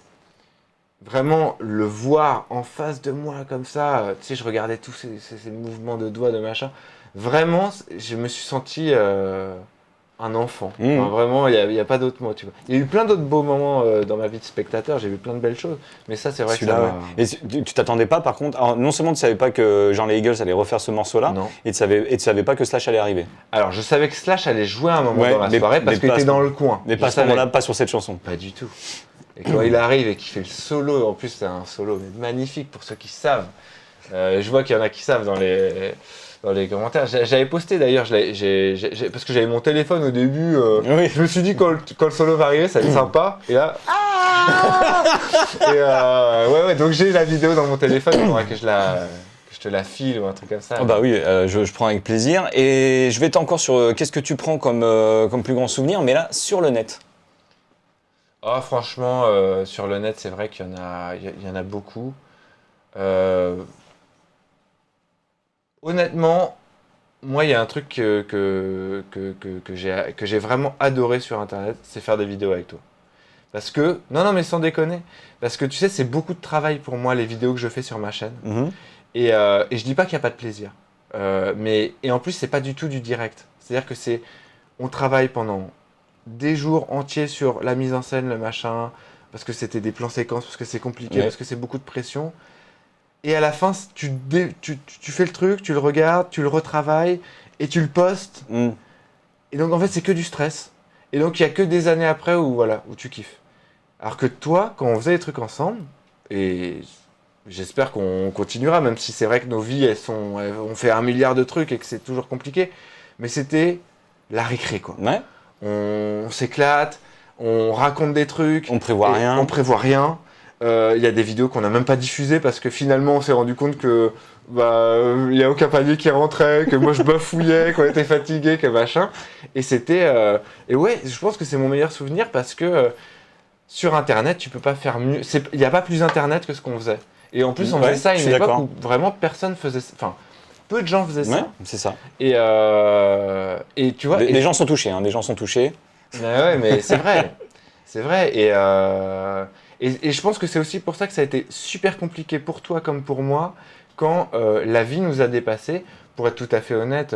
Speaker 2: vraiment, le voir en face de moi comme ça, tu sais, je regardais tous ces mouvements de doigts, de machin. Vraiment, je me suis senti un enfant. Enfin, vraiment, il n'y a pas d'autre mot, tu vois. Il y a eu plein d'autres beaux moments dans ma vie de spectateur, j'ai vu plein de belles choses. Mais ça, c'est vrai que ça m'a...
Speaker 1: Et tu t'attendais pas, par contre, alors, non seulement tu savais pas que les Eagles allaient refaire ce morceau-là, et tu savais pas que Slash allait arriver.
Speaker 2: Alors, je savais que Slash allait jouer à un moment dans la soirée parce qu'il était dans le coin.
Speaker 1: Mais pas à ce moment-là, pas sur cette chanson.
Speaker 2: Pas du tout. Et quand il arrive et qu'il fait le solo, en plus c'est un solo magnifique pour ceux qui savent. Je vois qu'il y en a qui savent dans les commentaires. J'avais posté d'ailleurs, parce que j'avais mon téléphone au début. Je me suis dit quand le solo va arriver, ça va être sympa. Et là, donc j'ai la vidéo dans mon téléphone. Il faudra que je te la file ou un truc comme ça.
Speaker 1: Oh bah oui, je prends avec plaisir. Et je vais être encore sur qu'est-ce que tu prends comme plus grand souvenir, mais là sur le net.
Speaker 2: Oh, franchement, sur le net, c'est vrai qu'il y en a beaucoup. Honnêtement, moi, il y a un truc que j'ai vraiment adoré sur Internet, c'est faire des vidéos avec toi. Parce que, non, mais sans déconner, parce que tu sais, c'est beaucoup de travail pour moi, les vidéos que je fais sur ma chaîne. Et je dis pas qu'il n'y a pas de plaisir. Et en plus, c'est pas du tout du direct. C'est-à-dire que on travaille pendant des jours entiers sur la mise en scène, le machin, parce que c'était des plans séquences, parce que c'est compliqué, parce que c'est beaucoup de pression. Et à la fin, tu fais le truc, tu le regardes, tu le retravailles, et tu le postes. Et donc, en fait, c'est que du stress. Et donc, il n'y a que des années après où tu kiffes. Alors que toi, quand on faisait des trucs ensemble, et j'espère qu'on continuera, même si c'est vrai que nos vies, on fait 1 milliard de trucs et que c'est toujours compliqué, mais c'était la récré, quoi.
Speaker 1: Ouais.
Speaker 2: On s'éclate, on raconte des trucs.
Speaker 1: On prévoit rien.
Speaker 2: On prévoit rien. Il y a des vidéos qu'on n'a même pas diffusées parce que finalement, on s'est rendu compte que il n'y a aucun panier qui rentrait, que moi je bafouillais, qu'on était fatigué, que machin. Et c'était... Et ouais, je pense que c'est mon meilleur souvenir parce que sur Internet, tu peux pas faire mieux. Il n'y a pas plus Internet que ce qu'on faisait. Et en plus, on faisait ça à une époque où vraiment personne faisait ça. Enfin, peu de gens faisaient ça.
Speaker 1: Ouais, c'est ça.
Speaker 2: Et tu vois...
Speaker 1: Les gens sont touchés, hein, les gens sont touchés.
Speaker 2: Ouais, mais c'est vrai. C'est vrai. Et je pense que c'est aussi pour ça que ça a été super compliqué pour toi comme pour moi quand la vie nous a dépassés. Pour être tout à fait honnête,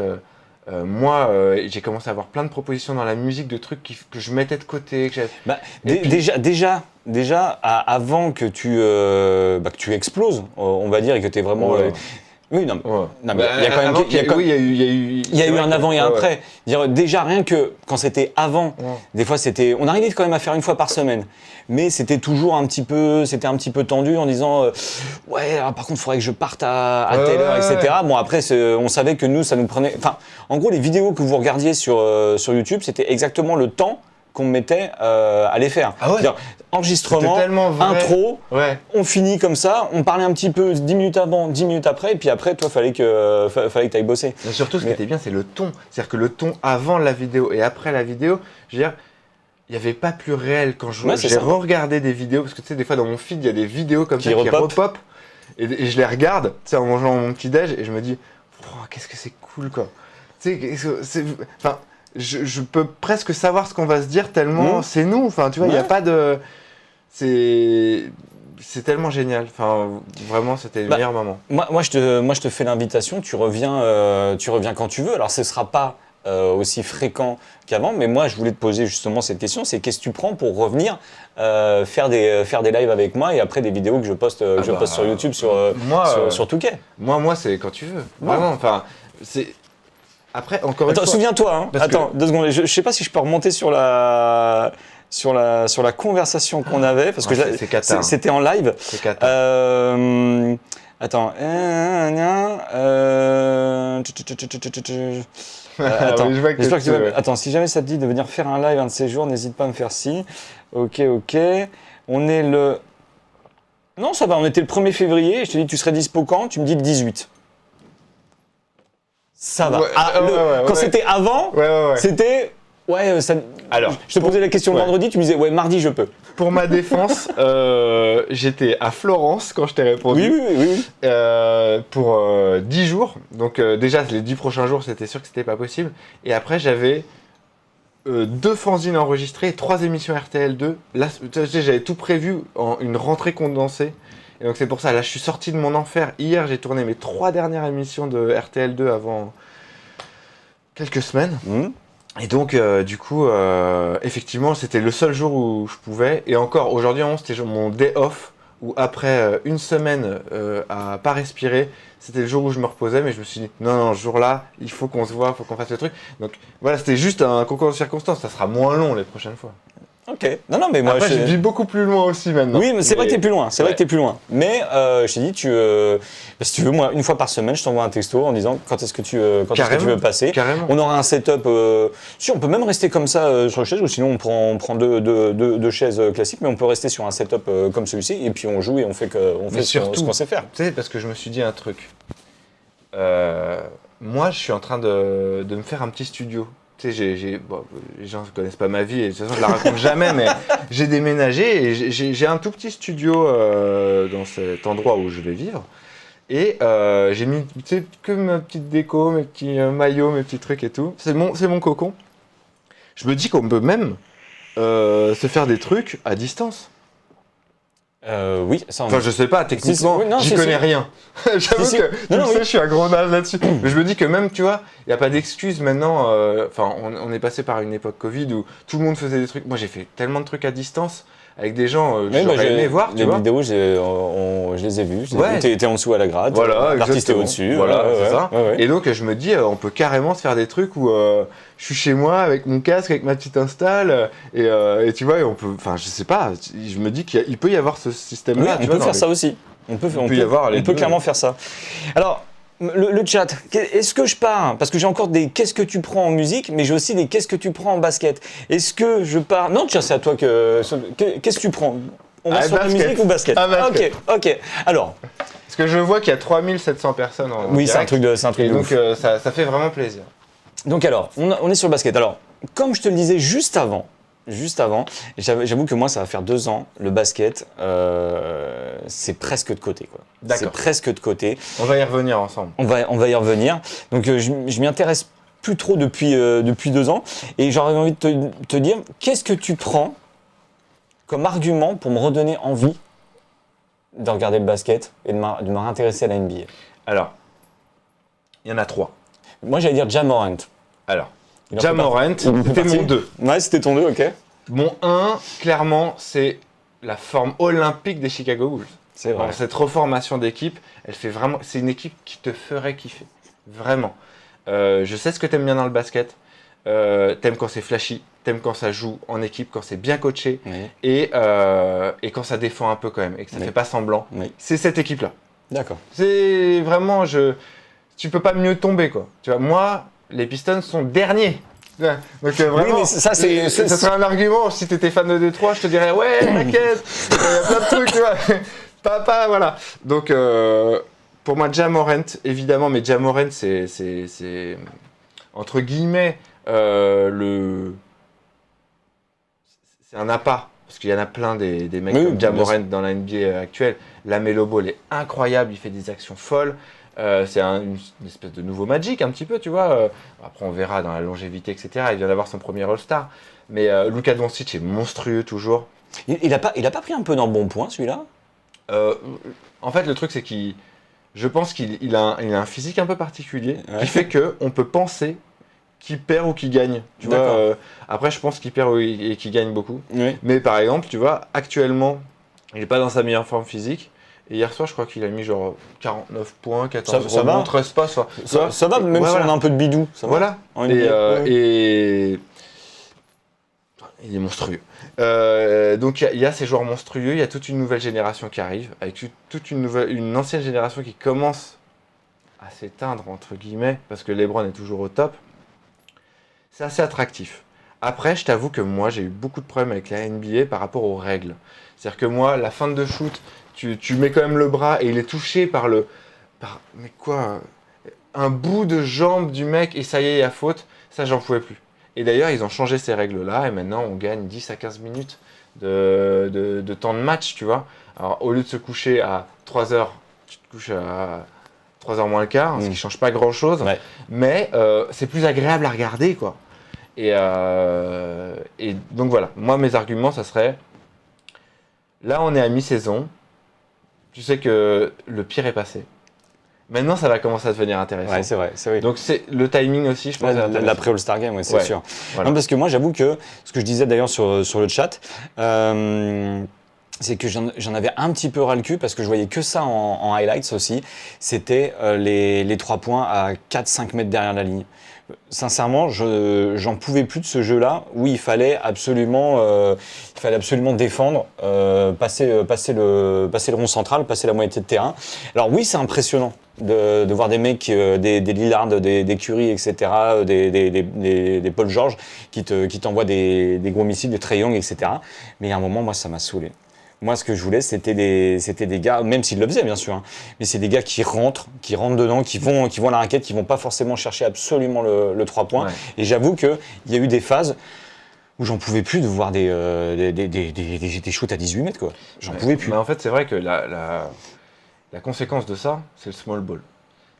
Speaker 2: moi, j'ai commencé à avoir plein de propositions dans la musique, de trucs que je mettais de côté.
Speaker 1: Déjà, avant que tu exploses, on va dire, et que tu es vraiment... Oui, non, mais il y a quand même... Il y a eu un avant et un après. Dire, déjà, rien que quand c'était avant, des fois, on arrivait quand même à faire 1 fois par semaine. Mais c'était toujours un petit peu tendu en disant ouais, alors, par contre, il faudrait que je parte à telle heure, etc. Bon, après, on savait que nous, ça nous prenait... Enfin, en gros, les vidéos que vous regardiez sur YouTube, c'était exactement le temps qu'on mettait à les faire.
Speaker 2: Ah ouais.
Speaker 1: Enregistrement, intro, on finit comme ça, on parlait un petit peu 10 minutes avant, 10 minutes après, et puis après, toi, fallait que tu ailles bosser.
Speaker 2: Mais surtout, ce qui était bien, c'est le ton. C'est-à-dire que le ton avant la vidéo et après la vidéo, je veux dire, il n'y avait pas plus réel. Quand j'ai re-regardé des vidéos, parce que tu sais, des fois dans mon feed, il y a des vidéos comme ça qui repop, et je les regarde, tu sais, en mangeant mon petit-déj, et je me dis, oh, qu'est-ce que c'est cool, quoi. Tu sais, enfin, je peux presque savoir ce qu'on va se dire tellement c'est nous. Enfin, tu vois, il n'y a pas de... C'est tellement génial. Enfin, vraiment, c'était le meilleur moment.
Speaker 1: Moi, je te fais l'invitation. Tu reviens quand tu veux. Alors, ce ne sera pas aussi fréquent qu'avant, mais moi, je voulais te poser justement cette question. C'est qu'est-ce que tu prends pour revenir faire des lives avec moi et après des vidéos que je poste sur YouTube sur Touquet.
Speaker 2: Moi, c'est quand tu veux. Vraiment. Enfin, c'est... Après, encore une fois...
Speaker 1: Souviens-toi. Hein. Attends, 2 secondes. Je ne sais pas si je peux remonter sur la conversation qu'on avait, parce que c'était en live.
Speaker 2: C'est cata.
Speaker 1: Attends. Attends, si jamais ça te dit de venir faire un live un de ces jours, n'hésite pas à me faire signe. Ok. On est le... Non, ça va, on était le 1er février. Je te dis, tu serais dispo quand? Tu me dis le 18. Ça va. Quand c'était avant, c'était... Ouais, ça... Alors, je te posais la question vendredi, tu me disais, ouais, mardi, je peux.
Speaker 2: Pour ma défense, j'étais à Florence quand je t'ai répondu.
Speaker 1: Oui.
Speaker 2: Pour 10 jours. Donc, déjà, les 10 prochains jours, c'était sûr que c'était pas possible. Et après, j'avais 2 fanzines enregistrées, 3 émissions RTL2. Là, j'avais tout prévu en une rentrée condensée. Et donc, c'est pour ça, là, je suis sorti de mon enfer. Hier, j'ai tourné mes 3 dernières émissions de RTL2 avant quelques semaines. Et donc, du coup, effectivement, c'était le seul jour où je pouvais. Et encore, aujourd'hui, c'était mon day off, où après 1 semaine à pas respirer, c'était le jour où je me reposais. Mais je me suis dit, non, ce jour-là, il faut qu'on se voit, il faut qu'on fasse le truc. Donc voilà, c'était juste un concours de circonstances. Ça sera moins long les prochaines fois.
Speaker 1: Ok. Non, mais moi,
Speaker 2: après, je vis beaucoup plus loin aussi maintenant.
Speaker 1: Oui, mais c'est vrai que t'es plus loin. Vrai que t'es plus loin. Mais je t'ai dit, si tu veux, moi, 1 fois par semaine, je t'envoie un texto en disant quand est-ce que tu veux passer.
Speaker 2: Carrément.
Speaker 1: On aura un setup. Si on peut même rester comme ça sur les chaises, ou sinon on prend deux chaises classiques, mais on peut rester sur un setup comme celui-ci et puis on joue et on fait ce qu'on sait faire.
Speaker 2: Tu sais, parce que je me suis dit un truc. Moi, je suis en train de me faire un petit studio. Tu sais, les gens ne connaissent pas ma vie et de toute façon je la raconte jamais, mais j'ai déménagé et j'ai un tout petit studio dans cet endroit où je vais vivre. Et j'ai mis que ma petite déco, mes petits maillots, mes petits trucs et tout. C'est mon cocon. Je me dis qu'on peut même se faire des trucs à distance.
Speaker 1: Oui, ça
Speaker 2: Enfin, je sais pas, techniquement,
Speaker 1: oui, non,
Speaker 2: j'y
Speaker 1: si,
Speaker 2: connais
Speaker 1: si.
Speaker 2: rien. J'avoue
Speaker 1: Si.
Speaker 2: que,
Speaker 1: Non, non,
Speaker 2: tu sais,
Speaker 1: oui.
Speaker 2: je suis un gros naze là-dessus. Mais je me dis que même, tu vois, il n'y a pas d'excuse maintenant. Enfin, on est passé par une époque Covid où tout le monde faisait des trucs. Moi, j'ai fait tellement de trucs à distance avec des gens que
Speaker 1: Oui, moi,
Speaker 2: j'aurais aimé voir, tu
Speaker 1: les
Speaker 2: vois.
Speaker 1: vidéos, je les ai vues.
Speaker 2: Ouais.
Speaker 1: T'es en dessous à la grade,
Speaker 2: Voilà,
Speaker 1: l'artiste est
Speaker 2: exactement.
Speaker 1: au-dessus.
Speaker 2: Voilà,
Speaker 1: ouais,
Speaker 2: c'est ça.
Speaker 1: ouais, ouais.
Speaker 2: Et donc, je me dis, on peut carrément se faire des trucs où je suis chez moi avec mon casque, avec ma petite install, et tu vois, et on peut. Enfin, je sais pas. Je me dis qu'il peut y avoir ce
Speaker 1: Oui,
Speaker 2: système-là.
Speaker 1: on peut faire ça aussi. On peut
Speaker 2: y avoir les
Speaker 1: on peut
Speaker 2: deux.
Speaker 1: clairement faire ça. Alors, le chat, est-ce que je pars, parce que j'ai encore des qu'est-ce que tu prends en musique, mais j'ai aussi des qu'est-ce que tu prends en basket. Est-ce que je pars. Non, tiens, c'est à toi qu'est-ce que tu prends? On va sur la
Speaker 2: basket.
Speaker 1: musique ou basket?
Speaker 2: Ah, basket.
Speaker 1: Ok. Alors,
Speaker 2: Parce que je vois qu'il y a 3700 personnes en
Speaker 1: oui, c'est un
Speaker 2: direct.
Speaker 1: truc
Speaker 2: Et
Speaker 1: de
Speaker 2: donc,
Speaker 1: ouf.
Speaker 2: ça fait vraiment plaisir.
Speaker 1: Donc alors, on est sur le basket. Alors, comme je te le disais juste avant, j'avoue que moi, ça va faire 2 ans, le basket, c'est presque de côté, quoi.
Speaker 2: D'accord.
Speaker 1: C'est presque de côté.
Speaker 2: On va y revenir ensemble.
Speaker 1: On va y revenir. Donc, je m'y intéresse plus trop depuis 2 ans. Et j'aurais envie de te dire, qu'est-ce que tu prends comme argument pour me redonner envie de regarder le basket et de me réintéresser à la NBA?
Speaker 2: Alors, il y en a 3.
Speaker 1: Moi, j'allais dire Ja Morant.
Speaker 2: Alors,
Speaker 1: Il en
Speaker 2: Ja
Speaker 1: fait partie.
Speaker 2: Morant,
Speaker 1: Il en fait
Speaker 2: c'était
Speaker 1: partie.
Speaker 2: mon 2.
Speaker 1: Ouais, c'était ton 2, ok.
Speaker 2: Mon 1, clairement, c'est la forme olympique des Chicago Bulls.
Speaker 1: C'est vrai.
Speaker 2: Alors, cette reformation d'équipe, elle fait vraiment. C'est une équipe qui te ferait kiffer. Vraiment. Je sais ce que t'aimes bien dans le basket. T'aimes quand c'est flashy, t'aimes quand ça joue en équipe, quand c'est bien coaché
Speaker 1: Oui.
Speaker 2: et quand ça défend un peu quand même et que ça
Speaker 1: Oui.
Speaker 2: fait pas semblant.
Speaker 1: Oui.
Speaker 2: C'est cette équipe-là.
Speaker 1: D'accord.
Speaker 2: C'est vraiment, tu peux pas mieux tomber quoi. Tu vois, moi, les Pistons sont derniers. Ouais. Donc vraiment,
Speaker 1: mais ça, c'est-
Speaker 2: ça serait un argument. Si t'étais fan de Détroit, je te dirais ouais, t'inquiète, il y a plein de trucs, tu vois. Papa, voilà. Donc pour moi, Ja Morant, évidemment, mais Ja Morant, c'est entre guillemets c'est un appât. Parce qu'il y en a plein des mecs
Speaker 1: Oui,
Speaker 2: comme Ja
Speaker 1: bien sûr.
Speaker 2: Morant dans la NBA actuelle. La Melo Ball est incroyable, il fait des actions folles. C'est une espèce de nouveau Magic un petit peu, tu vois. Après, on verra dans la longévité, etc. Il vient d'avoir son premier All-Star. Mais Luka Doncic est monstrueux toujours.
Speaker 1: Il a pas pris un peu dans le bon point, celui-là?
Speaker 2: En fait, le truc, c'est je pense qu'il a un physique un peu particulier
Speaker 1: Ouais.
Speaker 2: qui fait qu'on peut penser qu'il perd ou qu'il gagne. Tu vois,
Speaker 1: D'accord.
Speaker 2: après, je pense qu'il perd et qu'il gagne beaucoup.
Speaker 1: Oui.
Speaker 2: Mais par exemple, tu vois, actuellement, il n'est pas dans sa meilleure forme physique. Et hier soir, je crois qu'il a mis genre 49 points, 14
Speaker 1: Ça va.
Speaker 2: rebonds, 13 passes.
Speaker 1: Ça va, même
Speaker 2: Ouais,
Speaker 1: si
Speaker 2: voilà.
Speaker 1: on a un peu de bidou. Ça va.
Speaker 2: Voilà.
Speaker 1: En
Speaker 2: Et,
Speaker 1: NBA, ouais.
Speaker 2: et il est monstrueux. Donc il y a ces joueurs monstrueux, il y a toute une nouvelle génération qui arrive, avec toute une ancienne génération qui commence à s'éteindre, entre guillemets, parce que LeBron est toujours au top. C'est assez attractif. Après, je t'avoue que moi, j'ai eu beaucoup de problèmes avec la NBA par rapport aux règles. C'est-à-dire que moi, la fin de shoot, tu mets quand même le bras et il est touché mais quoi, un bout de jambe du mec et ça y est, il y a faute. Ça, j'en pouvais plus. Et d'ailleurs, ils ont changé ces règles-là et maintenant, on gagne 10 à 15 minutes de temps de match, tu vois. Alors, au lieu de se coucher à 3 heures, tu te couches à 3 heures moins le quart, ce qui change pas grand-chose.
Speaker 1: Ouais.
Speaker 2: Mais c'est plus agréable à regarder, quoi. Et donc voilà, moi mes arguments, ça serait, là on est à mi-saison, tu sais que le pire est passé. Maintenant ça va commencer à devenir intéressant.
Speaker 1: Ouais, c'est vrai. Oui.
Speaker 2: Donc c'est le timing aussi, je pense.
Speaker 1: Ouais,
Speaker 2: est intéressant.
Speaker 1: l'après All-Star Game, ouais, c'est
Speaker 2: Ouais,
Speaker 1: sûr.
Speaker 2: voilà.
Speaker 1: Non, parce que moi, j'avoue que ce que je disais d'ailleurs sur le chat, c'est que j'en avais un petit peu ras le cul parce que je voyais que ça en highlights aussi. C'était les 3 points à 4-5 mètres derrière la ligne. Sincèrement, j'en pouvais plus de ce jeu-là où il fallait absolument défendre, passer le rond central, passer la moitié de terrain. Alors oui, c'est impressionnant de voir des mecs, des Lillard, des Curry, etc., des Paul George qui t'envoient des gros missiles, des Trae Young, etc. Mais il y a un moment, moi, ça m'a saoulé. Moi, ce que je voulais, c'était des gars, même s'ils le faisaient, bien sûr, hein, mais c'est des gars qui rentrent dedans, qui vont à la raquette, qui vont pas forcément chercher absolument le 3 points.
Speaker 2: Ouais.
Speaker 1: Et j'avoue qu'il y a eu des phases où j'en pouvais plus de voir des shoots à 18 mètres, quoi. J'en pouvais plus.
Speaker 2: Mais en fait, c'est vrai que la conséquence de ça, c'est le small ball.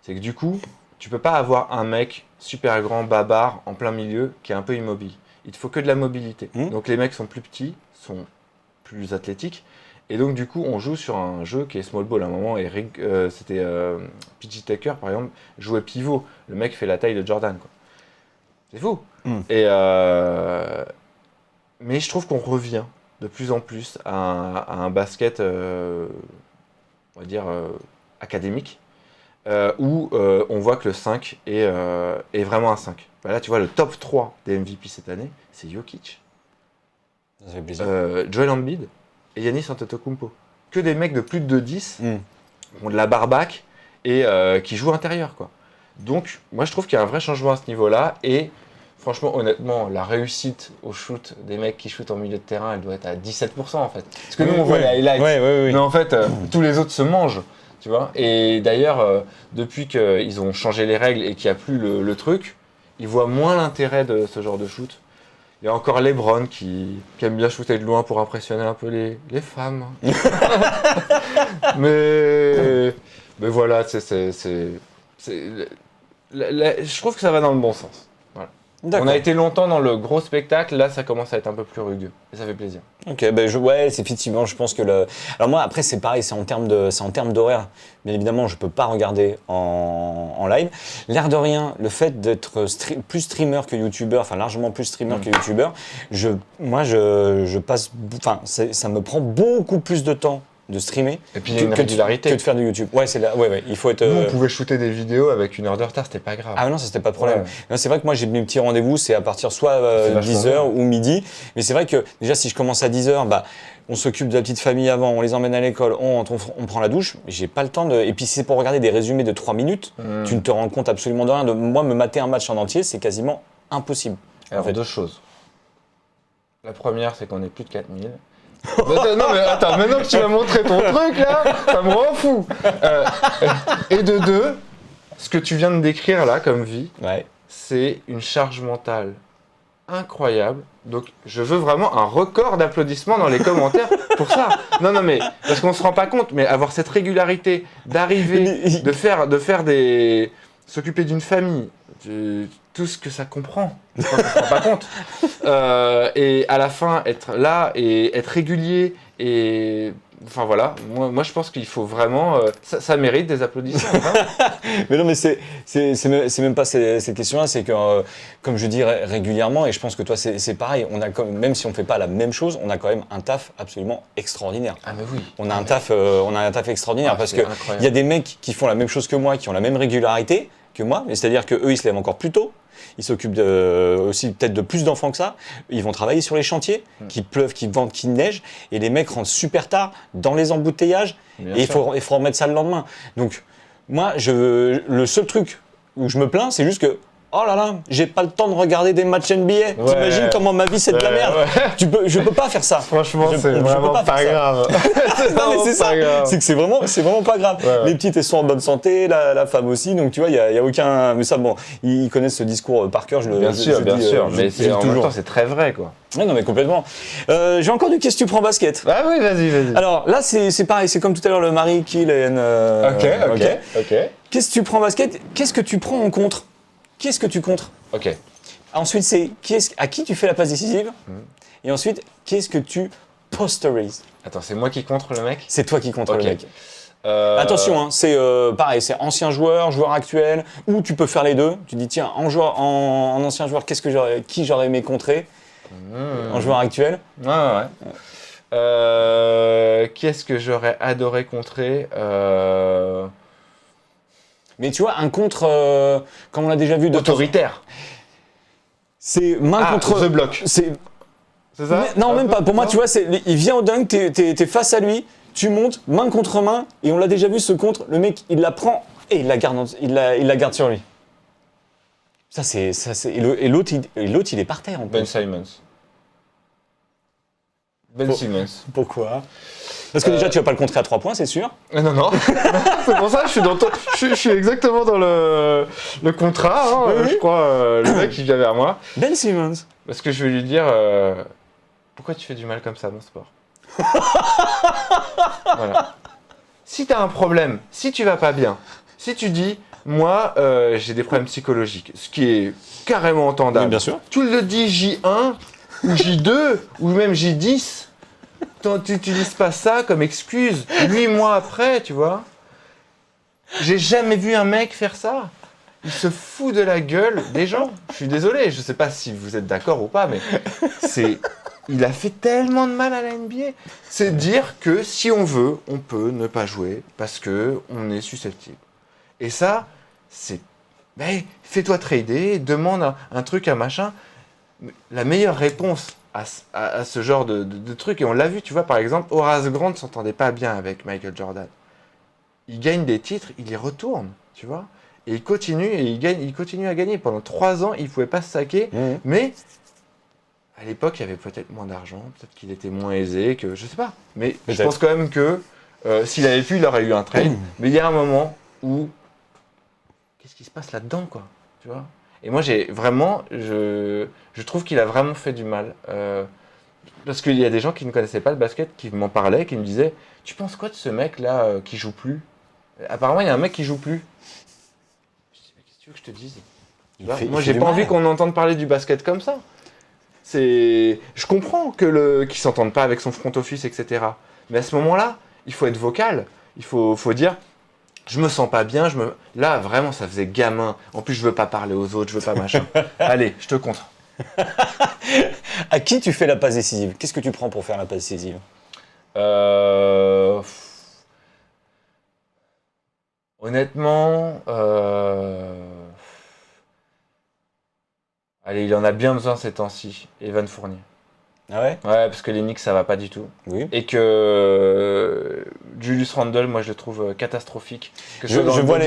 Speaker 2: C'est que du coup, tu peux pas avoir un mec super grand, bavard, en plein milieu, qui est un peu immobile. il te faut que de la mobilité.
Speaker 1: Mmh.
Speaker 2: Donc les mecs sont plus petits, sont plus athlétiques. Et donc du coup, on joue sur un jeu qui est small ball. À un moment, c'était PJ Tucker, par exemple, jouait pivot. Le mec fait la taille de Jordan, quoi. C'est fou.
Speaker 1: Mmh.
Speaker 2: Mais je trouve qu'on revient de plus en plus à un basket, on va dire, académique, où on voit que le 5 est vraiment un 5. Bah là, tu vois, le top 3 des MVP cette année, c'est Jokic,
Speaker 1: Ça fait plaisir.
Speaker 2: Joel Embiid et Giannis Antetokounmpo. Que des mecs de plus de 2,10 qui ont de la barbaque et qui jouent intérieur, quoi. Donc, moi, je trouve qu'il y a un vrai changement à ce niveau-là. Et franchement, honnêtement, la réussite au shoot des mecs qui shootent en milieu de terrain, elle doit être à 17% en fait. Parce que nous, on voit les highlights.
Speaker 1: Oui.
Speaker 2: Mais en fait, tous les autres se mangent. Tu vois. Et d'ailleurs, depuis qu'ils ont changé les règles et qu'il n'y a plus le truc, ils voient moins l'intérêt de ce genre de shoot. Il y a encore LeBron qui aime bien shooter de loin pour impressionner un peu les femmes. mais voilà, je trouve que ça va dans le bon sens. Voilà. On a été longtemps dans le gros spectacle, là ça commence à être un peu plus rugueux. Et ça fait plaisir.
Speaker 1: Ok, ouais, c'est effectivement, je pense que Alors moi, après, c'est pareil, c'est en termes d'horaire. Bien évidemment, je peux pas regarder en live. L'air de rien, le fait d'être plus streamer que youtubeur, enfin largement plus streamer que youtubeur, je passe... Enfin, ça me prend beaucoup plus de temps de streamer
Speaker 2: et puis il y a une régularité
Speaker 1: que de faire du YouTube. Ouais, il faut être...
Speaker 2: Nous, on pouvait shooter des vidéos avec une heure de retard, c'était pas grave.
Speaker 1: Ah non, ça c'était pas de problème. Ouais. C'est vrai que moi j'ai mes petits rendez-vous, c'est à partir soit 10h ou midi. Mais c'est vrai que déjà si je commence à 10h, on s'occupe de la petite famille avant, on les emmène à l'école, on prend la douche. J'ai pas le temps de... Et puis si c'est pour regarder des résumés de 3 minutes, tu ne te rends compte absolument de rien. Moi, me mater un match en entier, c'est quasiment impossible.
Speaker 2: Alors, deux choses. La première, c'est qu'on est plus de 4000. Non mais attends, maintenant que tu m'as montré ton truc là, ça me rend fou. Et de deux, ce que tu viens de décrire là comme vie, c'est une charge mentale incroyable. Donc je veux vraiment un record d'applaudissements dans les commentaires pour ça. Non mais parce qu'on se rend pas compte, mais avoir cette régularité d'arriver, de faire s'occuper d'une famille, tout ce que ça comprend, on ne se rend pas compte. Et à la fin, être là et être régulier. Et enfin voilà, moi je pense qu'il faut vraiment... ça mérite des applaudissements.
Speaker 1: Mais non, mais c'est même pas cette question-là, c'est que, comme je dis régulièrement, et je pense que toi c'est pareil, même si on ne fait pas la même chose, on a quand même un taf absolument extraordinaire.
Speaker 2: Ah mais oui.
Speaker 1: On a un taf extraordinaire parce qu'il y a des mecs qui font la même chose que moi, qui ont la même régularité que moi, c'est-à-dire qu'eux ils se lèvent encore plus tôt. Ils s'occupent aussi peut-être de plus d'enfants que ça. Ils vont travailler sur les chantiers, qu'il pleuve, qu'il vente, qu'il neige. Et les mecs rentrent super tard dans les embouteillages. Et il faut remettre ça le lendemain. Donc, moi, le seul truc où je me plains, c'est juste que, oh là là, j'ai pas le temps de regarder des matchs NBA. Ouais. T'imagines comment ma vie c'est de la merde. Ouais. Je peux pas faire ça.
Speaker 2: Franchement, c'est vraiment pas grave.
Speaker 1: Non mais c'est ça. C'est que c'est vraiment pas grave. Ouais. Les petites elles sont en bonne santé, la femme aussi. Donc tu vois, il y a aucun. Mais ça, bon, ils connaissent ce discours par cœur.
Speaker 2: Bien sûr. Mais en même temps, c'est très vrai, quoi.
Speaker 1: Ouais, non mais complètement. J'ai encore du qu'est-ce que tu prends basket.
Speaker 2: Ah oui, vas-y.
Speaker 1: Alors là, c'est pareil. C'est comme tout à l'heure le Marie Kill et
Speaker 2: Ok.
Speaker 1: Qu'est-ce que tu prends basket? Qu'est-ce que tu prends en contre? Qu'est-ce que tu contres?
Speaker 2: Ok.
Speaker 1: Ensuite, c'est à qui tu fais la passe décisive. Et ensuite, qu'est-ce que tu posterises?
Speaker 2: Attends, c'est moi qui contre le mec?
Speaker 1: C'est toi qui contre le mec. Attention, hein, c'est pareil, c'est ancien joueur actuel, ou tu peux faire les deux. Tu dis, tiens, en ancien joueur, qui j'aurais aimé contrer en joueur actuel?
Speaker 2: Ouais. Qu'est-ce que j'aurais adoré contrer?
Speaker 1: Mais tu vois, un contre, comme on l'a déjà vu...
Speaker 2: Autoritaire.
Speaker 1: C'est main contre...
Speaker 2: The block.
Speaker 1: C'est
Speaker 2: ça?
Speaker 1: Non, même pas. Pour moi, tu vois, il vient au dunk, t'es face à lui, tu montes, main contre main, et on l'a déjà vu, ce contre, le mec, il la prend et il la garde sur lui. Et l'autre, il est par terre. En
Speaker 2: Ben Simmons. Simmons.
Speaker 1: Pourquoi? Parce que déjà, tu vas pas le contrer à 3 points, c'est sûr.
Speaker 2: Non. C'est pour ça que je suis exactement dans le contrat. Hein, oui. Je crois, le mec qui vient vers moi.
Speaker 1: Ben Simmons.
Speaker 2: Parce que je vais lui dire, pourquoi tu fais du mal comme ça dans le sport? Voilà. Si tu as un problème, si tu vas pas bien, si tu dis, moi, j'ai des problèmes psychologiques, ce qui est carrément entendable.
Speaker 1: Oui, bien sûr.
Speaker 2: Tu le dis J1 ou J2 ou même J10, tu n'utilises pas ça comme excuse 8 mois après, tu vois. J'ai jamais vu un mec faire ça. Il se fout de la gueule des gens. Je suis désolé, je sais pas si vous êtes d'accord ou pas, mais il a fait tellement de mal à la NBA. C'est dire que si on veut, on peut ne pas jouer parce que on est susceptible. Et ça, c'est... Ben, fais-toi trader, demande un truc, un machin. La meilleure réponse à ce genre de truc, et on l'a vu, tu vois, par exemple, Horace Grant ne s'entendait pas bien avec Michael Jordan. Il gagne des titres, il les retourne, tu vois. Et il continue, il continue à gagner. Pendant 3 ans, il ne pouvait pas se saquer, mais à l'époque, il y avait peut-être moins d'argent, peut-être qu'il était moins aisé, que je sais pas. Mais je pense quand même que s'il avait pu, il aurait eu un trade. Mais il y a un moment où qu'est-ce qui se passe là-dedans, quoi, tu vois. Et moi, je trouve qu'il a vraiment fait du mal. Parce qu'il y a des gens qui ne connaissaient pas le basket, qui m'en parlaient, qui me disaient, tu penses quoi de ce mec-là qui joue plus? Apparemment, il y a un mec qui joue plus. Je dis, mais qu'est-ce que tu veux que je te dise? Moi, j'ai pas envie qu'on entende parler du basket comme ça. Je comprends qu'ils s'entendent pas avec son front office, etc. Mais à ce moment-là, il faut être vocal. Il faut dire, je me sens pas bien. Là, vraiment, ça faisait gamin. En plus, je veux pas parler aux autres, je veux pas machin. Allez, je te contre.
Speaker 1: À qui tu fais la passe décisive? Qu'est-ce que tu prends pour faire la passe décisive?
Speaker 2: Honnêtement, allez, il en a bien besoin ces temps-ci, Evan Fournier.
Speaker 1: Ah ouais?
Speaker 2: Ouais, parce que les Knicks, ça va pas du tout.
Speaker 1: Oui.
Speaker 2: Et que Julius Randle, moi, je le trouve catastrophique. Que
Speaker 1: Je vois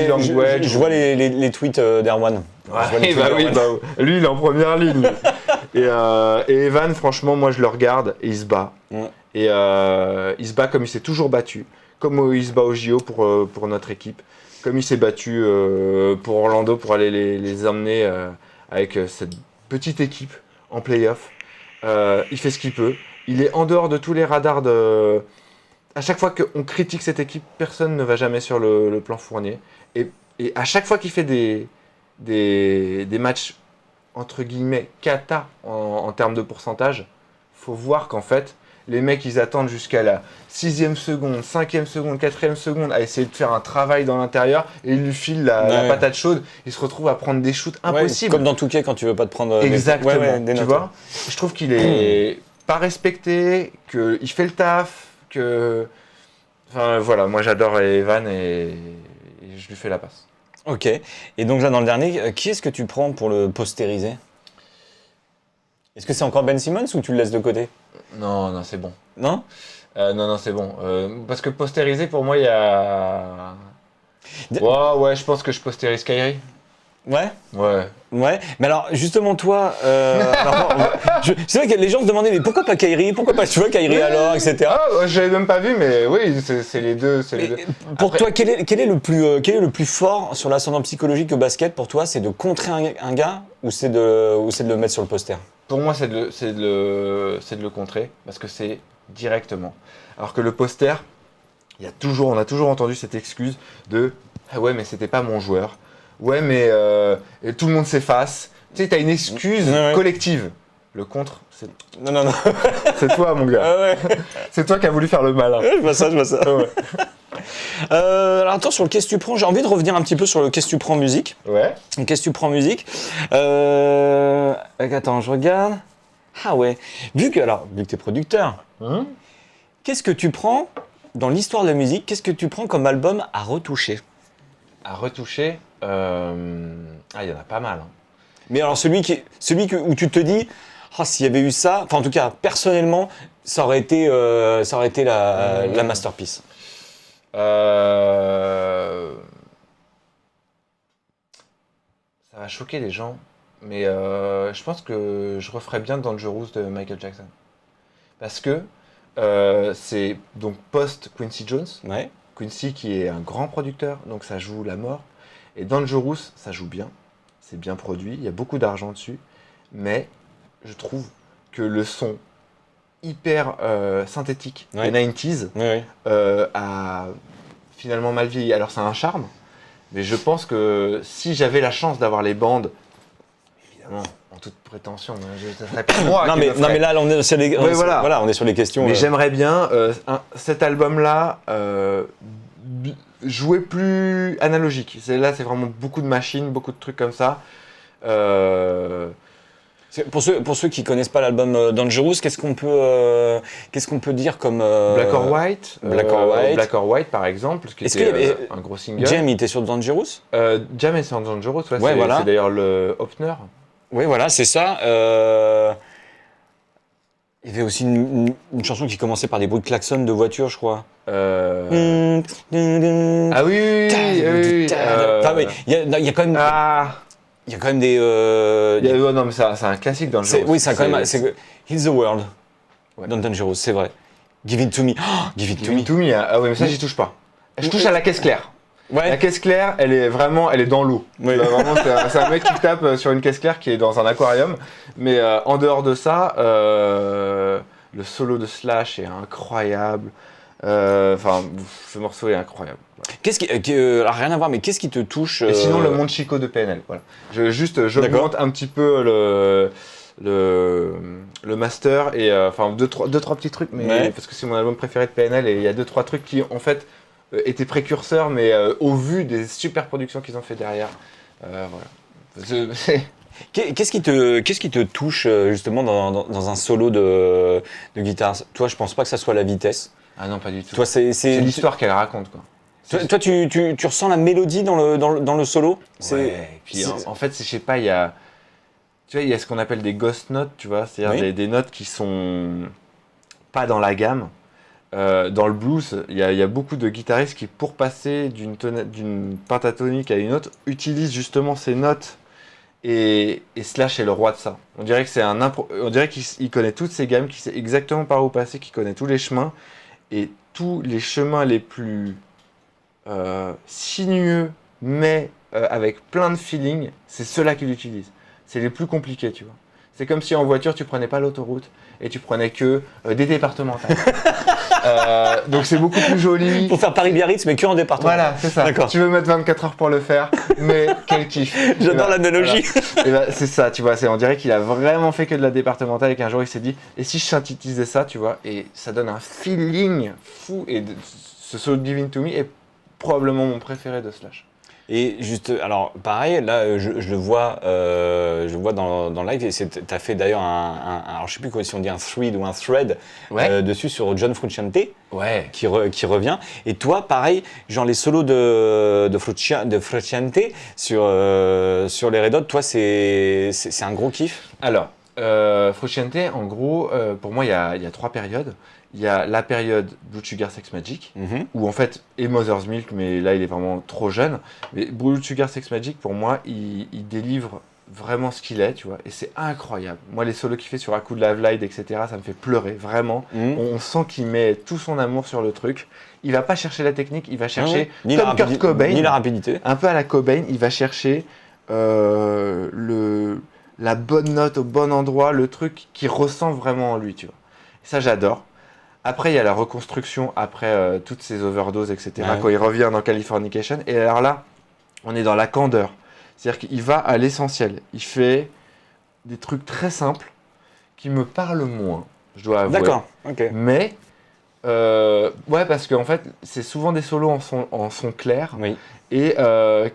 Speaker 1: les tweets d'Erwan.
Speaker 2: Ouais, lui, il est en première ligne. Et Evan, franchement, moi, je le regarde et il se bat. Et il se bat comme il s'est toujours battu. Comme il se bat au JO pour notre équipe. Comme il s'est battu pour Orlando pour aller les emmener avec cette petite équipe en play-off. Il fait ce qu'il peut. Il est en dehors de tous les radars de... À chaque fois qu'on critique cette équipe, personne ne va jamais sur le plan Fournier. Et à chaque fois qu'il fait des matchs, entre guillemets, cata en termes de pourcentage, faut voir qu'en fait, les mecs, ils attendent jusqu'à la 6e seconde, 5e seconde, 4e seconde à essayer de faire un travail dans l'intérieur et ils lui filent la patate chaude. Ils se retrouvent à prendre des shoots impossibles.
Speaker 1: Comme dans Touquet quand tu veux pas te prendre
Speaker 2: exactement,
Speaker 1: des
Speaker 2: tu
Speaker 1: notes.
Speaker 2: vois. Je trouve qu'il est pas respecté, qu'il fait le taf, que... Enfin voilà, moi j'adore Evan et je lui fais la passe.
Speaker 1: Ok. Et donc là, dans le dernier, qui est-ce que tu prends pour le postériser? Est-ce que c'est encore Ben Simmons ou tu le laisses de côté?
Speaker 2: Non, c'est bon.
Speaker 1: Non?
Speaker 2: Non, c'est bon. Parce que postériser, pour moi, il y a... Ouais, je pense que je postérise Kyrie.
Speaker 1: Ouais?
Speaker 2: Ouais.
Speaker 1: Ouais, mais alors justement toi, c'est vrai que les gens se demandaient mais pourquoi pas Kyrie, pourquoi pas tu vois Kyrie alors, etc.
Speaker 2: Ah, j'avais même pas vu, mais oui, c'est les deux.
Speaker 1: Pour toi, quel est le plus fort sur l'ascendant psychologique au basket pour toi, c'est de contrer un gars ou c'est de le mettre sur le poster?
Speaker 2: Pour moi, c'est de le contrer parce que c'est directement. Alors que le poster, on a toujours entendu cette excuse de ah ouais mais c'était pas mon joueur. Ouais, mais tout le monde s'efface. Tu sais, t'as une excuse collective. Le contre, c'est...
Speaker 1: Non.
Speaker 2: C'est toi, mon gars.
Speaker 1: Ah ouais.
Speaker 2: C'est toi qui as voulu faire le malin.
Speaker 1: Je vois ça.
Speaker 2: Ouais.
Speaker 1: Alors attends, sur le qu'est-ce que tu prends, j'ai envie de revenir un petit peu sur le qu'est-ce que tu prends musique.
Speaker 2: Ouais.
Speaker 1: Qu'est-ce que tu prends musique Attends, je regarde. Ah ouais. Vu que t'es producteur, qu'est-ce que tu prends dans l'histoire de la musique, qu'est-ce que tu prends comme album à retoucher?
Speaker 2: À retoucher, il y en a pas mal. Hein.
Speaker 1: Mais alors où tu te dis, s'il y avait eu ça, enfin en tout cas personnellement, ça aurait été la masterpiece.
Speaker 2: Ça va choquer les gens, mais je pense que je referais bien Dangerous de Michael Jackson. Parce que c'est donc post-Quincy Jones.
Speaker 1: Ouais.
Speaker 2: Quincy qui est un grand producteur, donc ça joue la mort. Et Dangerous, ça joue bien. C'est bien produit, il y a beaucoup d'argent dessus. Mais je trouve que le son hyper synthétique des 90s a finalement mal vieilli. Alors ça a un charme, Mais je pense que si j'avais la chance d'avoir les bandes, évidemment, en toute prétention, ça serait pas moi
Speaker 1: Non
Speaker 2: qui
Speaker 1: mais,
Speaker 2: le
Speaker 1: non
Speaker 2: ferais.
Speaker 1: mais là on est sur les,
Speaker 2: Ouais, voilà.
Speaker 1: voilà, on est sur les questions.
Speaker 2: Mais j'aimerais bien cet album-là jouer plus analogique. Là, c'est vraiment beaucoup de machines, beaucoup de trucs comme ça.
Speaker 1: Pour ceux qui connaissent pas l'album Dangerous, qu'est-ce qu'on peut dire comme
Speaker 2: Black or White,
Speaker 1: Black or White,
Speaker 2: par exemple, qui
Speaker 1: Est-ce
Speaker 2: était
Speaker 1: qu'il y avait-
Speaker 2: un gros single.
Speaker 1: Jam il était sur Dangerous.
Speaker 2: Jam et Sound Dangerous, ouais,
Speaker 1: Ouais, voilà.
Speaker 2: c'est d'ailleurs le opener.
Speaker 1: Oui, voilà, c'est ça. Il y avait aussi une chanson qui commençait par des bruits de klaxon de voiture, je crois.
Speaker 2: Ah oui,
Speaker 1: Enfin, mais il y a quand même, il y a quand même des.
Speaker 2: non, mais c'est un classique dans le jeu.
Speaker 1: Oui, c'est quand même. C'est Heal the World.
Speaker 2: Ouais.
Speaker 1: Dans Dangerous, c'est vrai. Give it to me. Oh, give it to
Speaker 2: Give
Speaker 1: me.
Speaker 2: It To Me, ah oui, mais ça, j'y touche pas. Je touche à la caisse claire. La
Speaker 1: Ouais.
Speaker 2: caisse claire, elle est dans l'eau.
Speaker 1: Oui.
Speaker 2: Vraiment, c'est un mec qui tape sur une caisse claire qui est dans un aquarium. Mais en dehors de ça, le solo de Slash est incroyable. Enfin, ce morceau est incroyable. Voilà.
Speaker 1: Qu'est-ce alors rien à voir, mais qu'est-ce qui te touche
Speaker 2: Et sinon, le monde Chico de PNL. Voilà. J'augmente un petit peu le master et enfin deux trois petits trucs, mais
Speaker 1: Ouais.
Speaker 2: parce que c'est mon album préféré de PNL et il y a 2-3 trucs qui en fait étaient précurseurs, mais au vu des super productions qu'ils ont fait derrière, voilà.
Speaker 1: Qu'est-ce qui te touche justement dans un solo de guitare? Toi, je pense pas que ça soit la vitesse.
Speaker 2: Ah non, pas du tout.
Speaker 1: Toi, c'est
Speaker 2: C'est l'histoire qu'elle raconte, quoi.
Speaker 1: Toi, tu ressens la mélodie dans le solo.
Speaker 2: Ouais. Et puis en fait, je sais pas, il y a ce qu'on appelle des ghost notes, tu vois, c'est-à-dire
Speaker 1: Oui.
Speaker 2: des notes qui sont pas dans la gamme. Dans le blues, il y a beaucoup de guitaristes qui, pour passer d'une pentatonique à une autre, utilisent justement ces notes. Et Slash est le roi de ça. On dirait que on dirait qu'il connaît toutes ces gammes, qu'il sait exactement par où passer, qu'il connaît tous les chemins. Et tous les chemins les plus sinueux, mais avec plein de feeling, c'est ceux-là qu'il utilise. C'est les plus compliqués, tu vois. C'est comme si en voiture, tu prenais pas l'autoroute et tu prenais que des départementales. Donc c'est beaucoup plus joli.
Speaker 1: Pour faire Paris-Biarritz, mais que en département.
Speaker 2: Voilà, c'est ça.
Speaker 1: D'accord.
Speaker 2: Tu veux mettre 24 heures pour le faire, mais quel kiff.
Speaker 1: J'adore
Speaker 2: Et ben,
Speaker 1: l'analogie.
Speaker 2: voilà. Et ben, c'est ça, tu vois. On dirait qu'il a vraiment fait que de la départementale et qu'un jour il s'est dit, et si je synthétisais ça, tu vois, et ça donne un feeling fou. Et ce solo de Give It To Me est probablement mon préféré de Slash.
Speaker 1: Et juste, alors pareil, là, je le vois dans le live. Et t'as fait d'ailleurs alors je sais plus si on dit un thread ou un thread dessus sur John Frusciante.
Speaker 2: Ouais.
Speaker 1: Qui revient. Et toi, pareil, genre les solos de Frusciante sur les Red Hot, toi, c'est un gros kiff.
Speaker 2: Alors, Frusciante, en gros, pour moi, il y a 3 périodes. Il y a la période Blood Sugar Sex Magic, où en fait, et Mother's Milk, mais là, il est vraiment trop jeune. Mais Blood Sugar Sex Magic, pour moi, il délivre vraiment ce qu'il est, tu vois, et c'est incroyable. Moi, les solos qu'il fait sur A Coup de Love Light, etc., ça me fait pleurer, vraiment. On sent qu'il met tout son amour sur le truc. Il va pas chercher la technique, il va chercher, comme Kurt Cobain,
Speaker 1: ni la rapidité.
Speaker 2: un peu à la Cobain, il va chercher la bonne note au bon endroit, le truc qui ressent vraiment en lui, tu vois. Et ça, j'adore. Après, il y a la reconstruction, après toutes ces overdoses, etc., quand il revient dans Californication. Et alors là, on est dans la candeur. C'est-à-dire qu'il va à l'essentiel. Il fait des trucs très simples qui me parlent moins, je dois avouer.
Speaker 1: D'accord, ok.
Speaker 2: Mais, ouais, parce qu'en fait, c'est souvent des solos en son clair
Speaker 1: Oui.
Speaker 2: et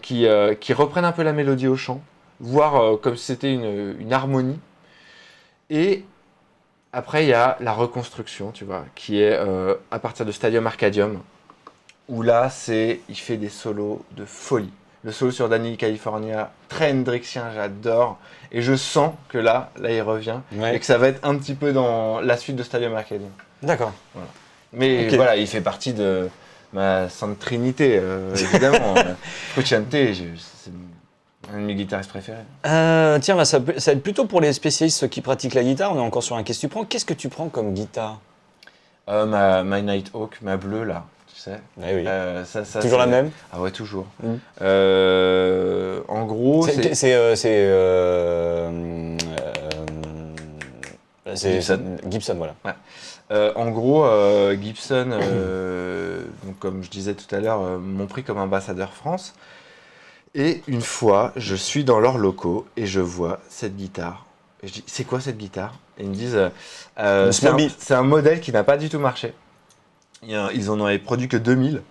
Speaker 2: qui reprennent un peu la mélodie au chant, voire comme si c'était une harmonie. Et après, il y a la reconstruction, tu vois, qui est à partir de Stadium Arcadium, où là, il fait des solos de folie. Le solo sur Danny California, très hendrixien, j'adore. Et je sens que là, il revient.
Speaker 1: Ouais.
Speaker 2: Et que ça va être un petit peu dans la suite de Stadium Arcadium.
Speaker 1: D'accord.
Speaker 2: Voilà. Mais
Speaker 1: Ok.
Speaker 2: voilà, il fait partie de ma sainte trinité, évidemment. Frusciante, c'est un de mes guitaristes préférés.
Speaker 1: Tiens, ça va être plutôt pour les spécialistes qui pratiquent la guitare. On est encore sur un qu'est-ce que tu prends. Qu'est-ce que tu prends comme guitare?
Speaker 2: Ma Nighthawk, ma bleue, là, tu sais.
Speaker 1: Oui.
Speaker 2: Ça,
Speaker 1: Toujours la même?
Speaker 2: Ah ouais, toujours.
Speaker 1: Mm.
Speaker 2: En gros,
Speaker 1: c'est
Speaker 2: Gibson.
Speaker 1: Gibson, voilà.
Speaker 2: En gros, Gibson, donc, comme je disais tout à l'heure, m'ont pris comme ambassadeur France. Et une fois, je suis dans leurs locaux et je vois cette guitare. Et je dis, c'est quoi cette guitare? Et ils me disent, c'est un modèle qui n'a pas du tout marché. Ils en avaient produit que 2000.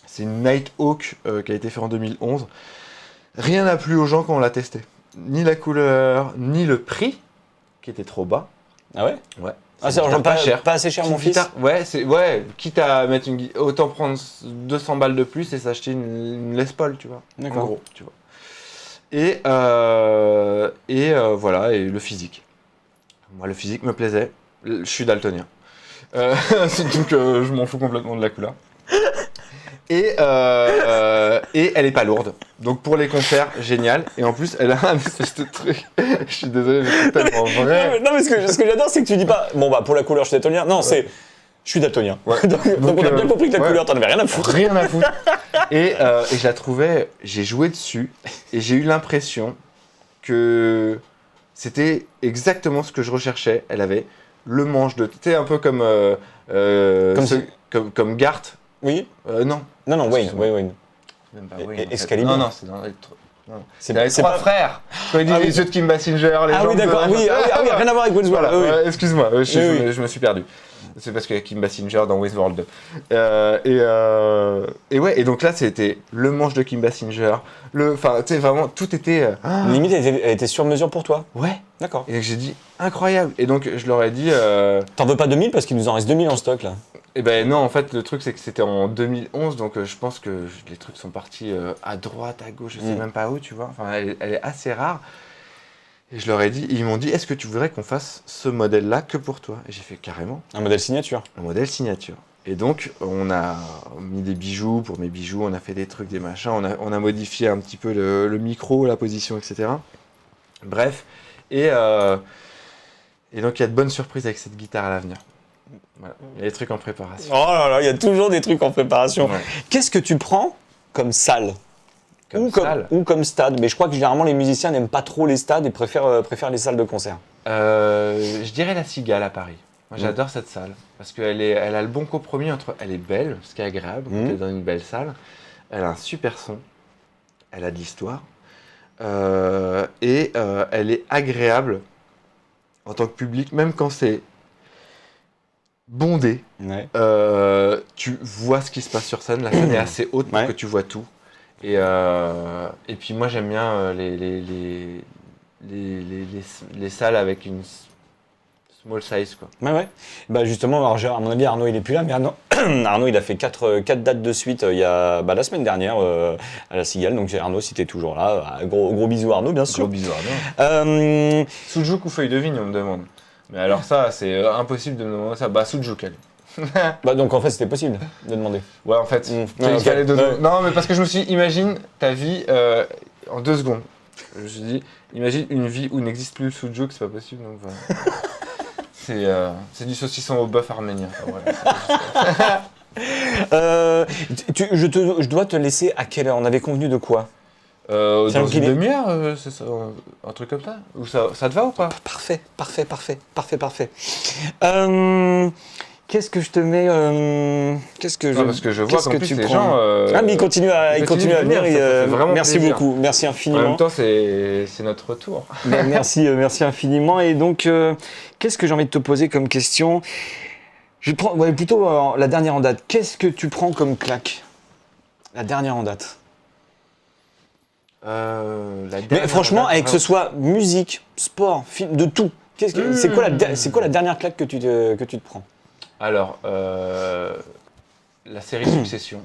Speaker 2: C'est une Nighthawk qui a été faite en 2011. Rien n'a plu aux gens quand on l'a testé. Ni la couleur, ni le prix, qui était trop bas.
Speaker 1: Ah ouais?
Speaker 2: Ouais.
Speaker 1: Ah, c'est
Speaker 2: pas cher.
Speaker 1: Pas assez cher, mon fils?
Speaker 2: Ouais, quitte à mettre autant prendre 200 balles de plus et s'acheter une Les Paul, tu vois.
Speaker 1: D'accord.
Speaker 2: En gros, tu vois. Et voilà, et le physique. Moi, le physique me plaisait. Je suis daltonien. Surtout que je m'en fous complètement de la couleur. Et elle est pas lourde. Donc pour les concerts, génial. Et en plus, elle a un espèce de truc. Je suis désolé, mais c'est tellement vrai.
Speaker 1: Non, mais ce que j'adore, c'est que tu dis pas, bon, bah, pour la couleur, je suis daltonien. Non, c'est, je suis daltonien.
Speaker 2: Ouais.
Speaker 1: donc on a bien compris que la couleur, t'en avais rien à foutre.
Speaker 2: Rien à foutre. Et je la trouvais, j'ai joué dessus et j'ai eu l'impression que c'était exactement ce que je recherchais. Elle avait le manche de. Tu sais, un peu comme. Comme Gart.
Speaker 1: Oui.
Speaker 2: Non.
Speaker 1: Non, Wayne.
Speaker 2: Même pas Wayne.
Speaker 1: Excalibur.
Speaker 2: Non, c'est dans les. Non.
Speaker 1: C'est
Speaker 2: les trois frères. Quand il dit les jeux de Kim Basinger, les
Speaker 1: Ah oui, d'accord. Oui, rien à voir avec Wayne's World.
Speaker 2: Voilà. Excuse-moi, je me suis perdu. C'est parce qu'il y a Kim Basinger dans Wayne's World 2. Et ouais, et donc là, c'était le manche de Kim Basinger. Enfin, tu sais, vraiment, tout était.
Speaker 1: Limite, elle était sur mesure pour toi.
Speaker 2: Ouais.
Speaker 1: D'accord.
Speaker 2: Et donc j'ai dit, incroyable. Et donc je leur ai dit.
Speaker 1: T'en veux pas 2000 parce qu'il nous en reste 2000 en stock là.
Speaker 2: Eh ben non, en fait, le truc, c'est que c'était en 2011, donc je pense que les trucs sont partis à droite, à gauche, je sais même pas où, tu vois. Enfin, elle est assez rare. Et je leur ai dit, ils m'ont dit, est-ce que tu voudrais qu'on fasse ce modèle-là que pour toi? Et j'ai fait carrément.
Speaker 1: Un modèle signature.
Speaker 2: Un modèle signature. Et donc, on a mis des bijoux pour mes bijoux, on a fait des trucs, des machins, on a modifié un petit peu le micro, la position, etc. Bref. Et donc, il y a de bonnes surprises avec cette guitare à l'avenir. Voilà. Il y a des trucs en préparation.
Speaker 1: Oh là là, il y a toujours des trucs en préparation.
Speaker 2: Ouais.
Speaker 1: Qu'est-ce que tu prends comme salle?
Speaker 2: Salle.
Speaker 1: Ou comme stade? Mais je crois que généralement les musiciens n'aiment pas trop les stades et préfèrent les salles de concert.
Speaker 2: Je dirais la Cigale à Paris. Moi, j'adore cette salle parce qu'elle a le bon compromis entre. Elle est belle, ce qui est agréable, elle est dans une belle salle. Elle a un super son. Elle a de l'histoire. Et elle est agréable en tant que public, même quand c'est bondé.
Speaker 1: Ouais.
Speaker 2: Tu vois ce qui se passe sur scène. La scène est assez haute pour que tu vois tout. Et puis moi, j'aime bien les salles avec une small size, quoi.
Speaker 1: Ouais. Bah justement, alors, à mon avis, Arnaud il est plus là, mais Arnaud il a fait 4 dates de suite il y a la semaine dernière à la Cigale. Donc Arnaud, si t'es toujours là, gros bisous Arnaud, bien sûr.
Speaker 2: Gros bisous Arnaud. Sujuk ou feuille de vigne, on me demande. Mais alors ça, c'est impossible de me demander ça. Bah Sujuk, elle.
Speaker 1: Bah donc en fait c'était possible de demander.
Speaker 2: Ouais, en fait. Non, mais parce que je me suis dit, imagine ta vie en 2 secondes. Je me suis dit, imagine une vie où n'existe plus le Sujuk, c'est pas possible. Donc voilà. C'est du saucisson au bœuf arménien. Voilà,
Speaker 1: je dois te laisser à quelle heure? On avait convenu de quoi?
Speaker 2: Dans une demi-heure, c'est ça, un truc comme ça? Ou ça te va ou pas?
Speaker 1: Parfait. Qu'est-ce que je te mets
Speaker 2: parce que je vois qu'en plus les gens...
Speaker 1: Ah mais ils continuent à venir. Merci
Speaker 2: plaisir.
Speaker 1: beaucoup, merci infiniment.
Speaker 2: En même temps, c'est notre retour.
Speaker 1: Merci infiniment. Et donc, qu'est-ce que j'ai envie de te poser comme question? Je prends plutôt la dernière en date. Qu'est-ce que tu prends comme claque? La dernière en date. Mais franchement, avec que ce soit musique, sport, film, de tout. C'est quoi la dernière claque que tu te prends?
Speaker 2: Alors, la série Succession,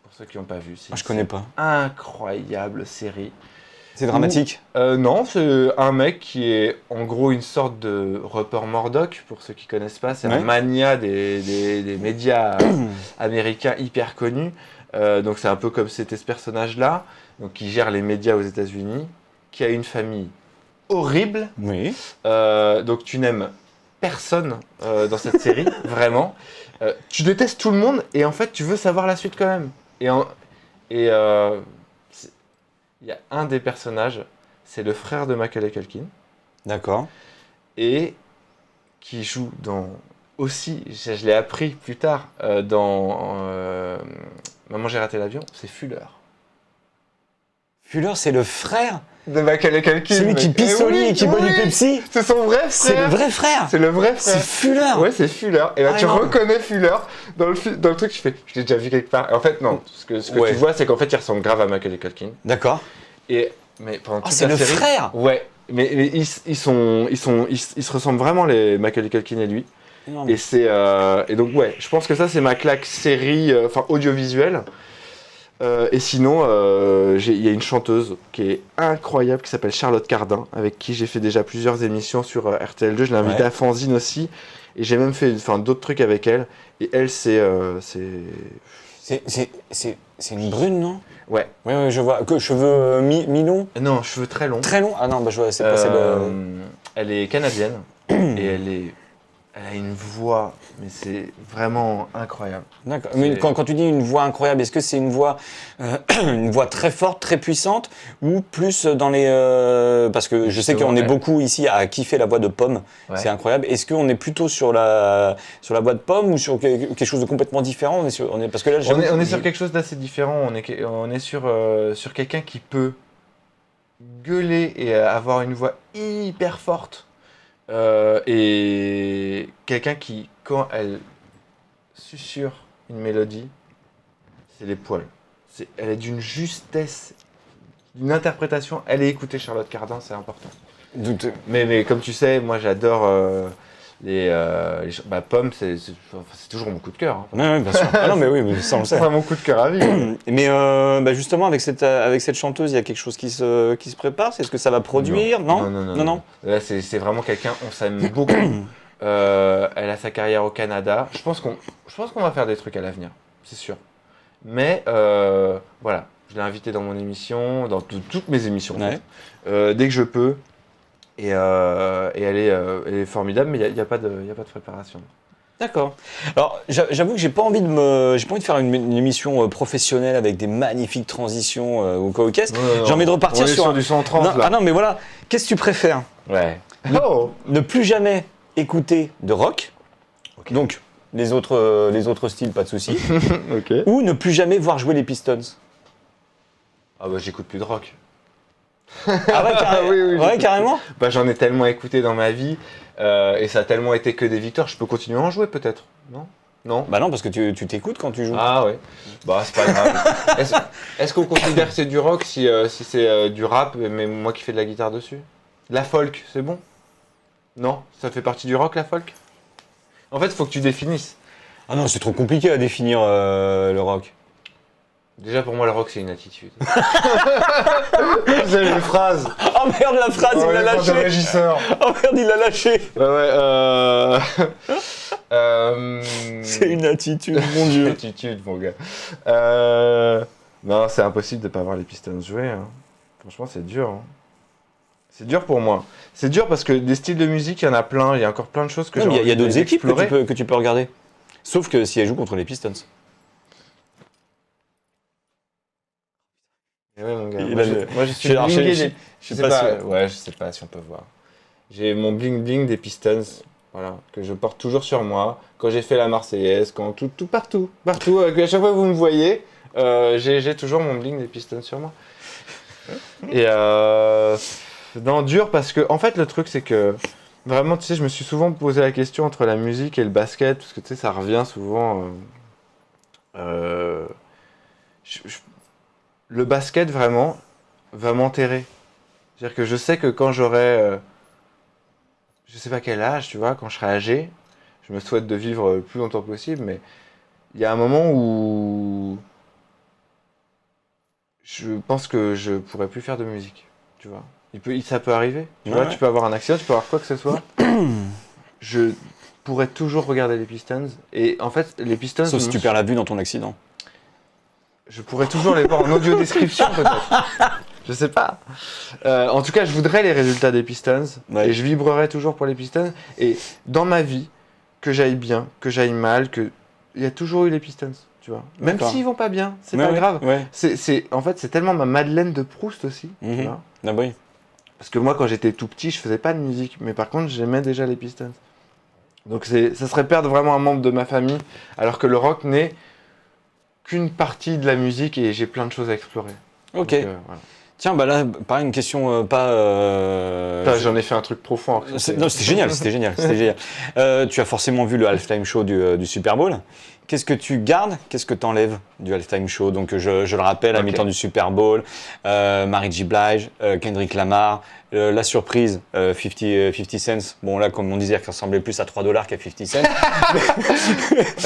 Speaker 2: pour ceux qui n'ont pas vu.
Speaker 1: Je connais pas.
Speaker 2: Incroyable série.
Speaker 1: C'est dramatique?
Speaker 2: Non, c'est un mec qui est en gros une sorte de Rupert Murdoch, pour ceux qui connaissent pas. C'est un mania des médias américains hyper connus. Donc c'est un peu comme c'était ce personnage-là, donc qui gère les médias aux États-Unis, qui a une famille horrible.
Speaker 1: Oui.
Speaker 2: Donc tu n'aimes personne dans cette série, vraiment. Tu détestes tout le monde et en fait tu veux savoir la suite quand même. Il y a un des personnages, c'est le frère de Macaulay Culkin.
Speaker 1: D'accord.
Speaker 2: Et qui joue dans aussi, je l'ai appris plus tard, dans Maman j'ai raté l'avion, c'est Fuller.
Speaker 1: Fuller, c'est le frère.
Speaker 2: De Macaulay Culkin.
Speaker 1: Celui qui pisse au lit et qui boit du Pepsi.
Speaker 2: C'est son vrai frère.
Speaker 1: C'est le vrai frère.
Speaker 2: C'est le vrai
Speaker 1: C'est
Speaker 2: frère.
Speaker 1: Fuller.
Speaker 2: Ouais, c'est Fuller. Et là, tu
Speaker 1: non.
Speaker 2: reconnais Fuller dans le truc. Tu fais, je l'ai déjà vu quelque part. Et en fait, non. Ce que
Speaker 1: Ouais.
Speaker 2: tu vois, c'est qu'en fait, il ressemble grave à Macaulay Culkin.
Speaker 1: D'accord.
Speaker 2: Mais pendant toute
Speaker 1: c'est
Speaker 2: la
Speaker 1: le
Speaker 2: série,
Speaker 1: frère.
Speaker 2: Ouais. Mais ils se ressemblent vraiment, les Macaulay Culkin et lui.
Speaker 1: Non,
Speaker 2: Et donc, ouais, je pense que ça, c'est ma claque série, audiovisuelle. Et sinon, il y a une chanteuse qui est incroyable, qui s'appelle Charlotte Cardin, avec qui j'ai fait déjà plusieurs émissions sur RTL2. Je l'ai invitée à Fanzine aussi. Et j'ai même fait d'autres trucs avec elle. Et elle, c'est
Speaker 1: une brune, non?
Speaker 2: Ouais.
Speaker 1: Ouais, je vois. Que cheveux mi-longs?
Speaker 2: Non, cheveux très longs.
Speaker 1: Très longs? Ah non, bah je vois, c'est pas celle.
Speaker 2: Elle est canadienne. Et elle a une voix, mais c'est vraiment incroyable.
Speaker 1: D'accord. Mais quand tu dis une voix incroyable, est-ce que c'est une voix très forte, très puissante, ou plus dans les... parce que je sais qu'on est beaucoup ici à kiffer la voix de Pomme, c'est incroyable. Est-ce qu'on est plutôt sur la voix de Pomme ou sur quelque chose de complètement différent? Parce que là,
Speaker 2: on est sur quelque chose d'assez différent. On est sur quelqu'un qui peut gueuler et avoir une voix hyper forte. Et quelqu'un qui, quand elle susurre une mélodie, c'est les poils. Elle est d'une justesse, d'une interprétation. Elle est écoutée, Charlotte Cardin, c'est important. Mais comme tu sais, moi j'adore Pomme, c'est toujours mon coup de cœur. Hein.
Speaker 1: Oui, bien sûr. Ah non, mais oui, mais ça on le sait.
Speaker 2: C'est mon coup de cœur à vie.
Speaker 1: Mais justement, avec cette chanteuse, il y a quelque chose qui se prépare. Est-ce que ça va produire? Non.
Speaker 2: Là, c'est vraiment quelqu'un, on s'aime beaucoup. Elle a sa carrière au Canada. Je pense qu'on va faire des trucs à l'avenir, c'est sûr. Mais voilà, je l'ai invitée dans mon émission, dans toutes mes émissions, en fait. Dès que je peux. Et elle est formidable, mais il n'y a pas de préparation.
Speaker 1: D'accord. Alors, j'avoue que j'ai pas envie de faire une émission professionnelle avec des magnifiques transitions ou quoi au caisse. J'ai envie de repartir
Speaker 2: sur du 130 là.
Speaker 1: Ah non, mais voilà. Qu'est-ce que tu préfères?
Speaker 2: Ouais.
Speaker 1: Ne plus jamais écouter de rock. Okay. Donc les autres styles, pas de souci.
Speaker 2: Okay.
Speaker 1: Ou ne plus jamais voir jouer les Pistons.
Speaker 2: Ah bah j'écoute plus de rock.
Speaker 1: Ah ouais, oui, carrément.
Speaker 2: Bah j'en ai tellement écouté dans ma vie et ça a tellement été que des victoires. Je peux continuer à en jouer peut-être, non?
Speaker 1: Bah non, parce que tu t'écoutes quand tu joues.
Speaker 2: Ah ouais. Bah c'est pas grave. Est-ce qu'on considère que c'est du rock si c'est du rap, mais moi qui fais de la guitare dessus? La folk, c'est bon? Non? Ça fait partie du rock, la folk? En fait, il faut que tu définisses.
Speaker 1: Ah non, c'est trop compliqué à définir le rock.
Speaker 2: Déjà, pour moi, le rock, c'est une attitude. J'ai les phrases.
Speaker 1: Oh merde, la phrase, il l'a lâché.
Speaker 2: Régisseur.
Speaker 1: Oh merde, il l'a lâché. C'est une attitude, mon Dieu.
Speaker 2: Une attitude, mon gars. Non, c'est impossible de ne pas voir les Pistons jouer. Hein. Franchement, c'est dur. Hein. C'est dur pour moi. C'est dur parce que des styles de musique, il y en a plein. Il y a encore plein de choses que j'ai envie d'explorer.
Speaker 1: Il y a d'autres équipes que tu peux regarder. Sauf que si elles jouent contre les Pistons.
Speaker 2: Et ouais, mon gars.
Speaker 1: Moi, je suis blingué.
Speaker 2: Je sais pas si on peut voir. J'ai mon bling bling des Pistons, voilà, que je porte toujours sur moi. Quand j'ai fait la Marseillaise, partout. À chaque fois que vous me voyez, j'ai toujours mon bling des Pistons sur moi. Et non, dur parce que, en fait, le truc c'est que vraiment, tu sais, je me suis souvent posé la question entre la musique et le basket, parce que tu sais, ça revient souvent. Le basket, vraiment, va m'enterrer. C'est-à-dire que je sais que quand j'aurai, je sais pas quel âge, tu vois, quand je serai âgé, je me souhaite de vivre le plus longtemps possible, mais il y a un moment où je pense que je pourrais plus faire de musique, tu vois. Ça peut arriver, tu vois, tu peux avoir un accident, tu peux avoir quoi que ce soit. Je pourrais toujours regarder les Pistons, et en fait, les Pistons...
Speaker 1: Sauf si tu perds la vue dans ton accident.
Speaker 2: Je pourrais toujours les voir en audio description peut-être. Je sais pas. En tout cas, je voudrais les résultats des Pistons et je vibrerais toujours pour les Pistons. Et dans ma vie, que j'aille bien, que j'aille mal, il y a toujours eu les Pistons, tu vois. Même s'ils vont pas bien, c'est pas grave.
Speaker 1: Ouais.
Speaker 2: En fait, c'est tellement ma Madeleine de Proust aussi. Tu vois.
Speaker 1: Ah oui.
Speaker 2: Parce que moi, quand j'étais tout petit, je faisais pas de musique, mais par contre, j'aimais déjà les Pistons. Donc ça serait perdre vraiment un membre de ma famille, alors que le rock n'est qu'une partie de la musique et j'ai plein de choses à explorer.
Speaker 1: Ok.
Speaker 2: Donc, voilà.
Speaker 1: Tiens, bah là, pareil, une question pas.
Speaker 2: Putain, j'en ai fait un truc profond.
Speaker 1: Non, c'était génial, c'était génial, c'était génial. Tu as forcément vu le halftime show du Super Bowl. Qu'est-ce que tu gardes, qu'est-ce que tu enlèves du halftime show? Donc, je le rappelle, à
Speaker 2: Ok.
Speaker 1: mi-temps du Super Bowl, Mary J. Blige, Kendrick Lamar, la surprise, 50 cents. Bon, là, comme on disait, qui ressemblait plus à 3 dollars qu'à 50 cents.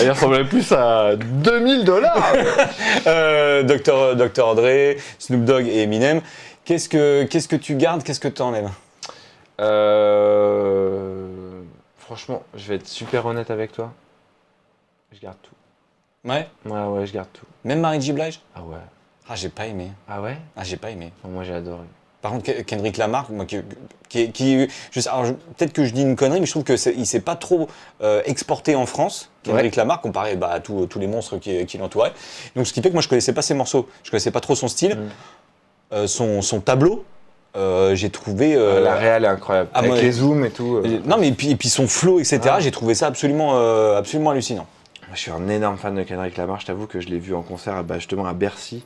Speaker 2: Il ressemblait plus à 2000 $.
Speaker 1: Dr. Dre, Snoop Dogg et Eminem. Qu'est-ce que tu gardes, qu'est-ce que tu enlèves?
Speaker 2: Franchement, je vais être super honnête avec toi. Je garde tout.
Speaker 1: Ouais,
Speaker 2: Ouais, je garde tout.
Speaker 1: même Mary J. Blige?
Speaker 2: Ah ouais.
Speaker 1: Ah, j'ai pas aimé.
Speaker 2: Ah ouais?
Speaker 1: Ah, j'ai pas aimé.
Speaker 2: Moi, j'ai adoré.
Speaker 1: Par contre, Kendrick Lamar, moi, peut-être que je dis une connerie, mais je trouve que il s'est pas trop exporté en France. Kendrick Lamar, comparé à tous les monstres qui l'entouraient. Donc, ce qui fait que moi, je connaissais pas ses morceaux, je connaissais pas trop son style, son tableau. J'ai trouvé
Speaker 2: La réal est incroyable. Avec
Speaker 1: moi,
Speaker 2: les zooms et tout.
Speaker 1: non, mais et puis son flow, etc.
Speaker 2: Ah.
Speaker 1: J'ai trouvé ça absolument hallucinant.
Speaker 2: Moi, je suis un énorme fan de Kendrick Lamar. Je t'avoue que je l'ai vu en concert justement à Bercy.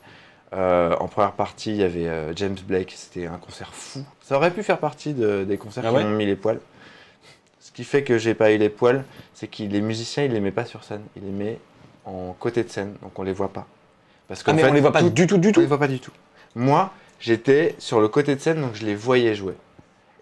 Speaker 2: En première partie, il y avait James Blake. C'était un concert fou. Ça aurait pu faire partie des concerts qui m'ont mis les poils. Ce qui fait que j'ai pas eu les poils, c'est que les musiciens, ils les mettent pas sur scène. Ils les mettent en côté de scène, donc on les voit pas. Parce
Speaker 1: Mais on les voit pas du tout.
Speaker 2: On les voit pas du tout. Moi, j'étais sur le côté de scène, donc je les voyais jouer.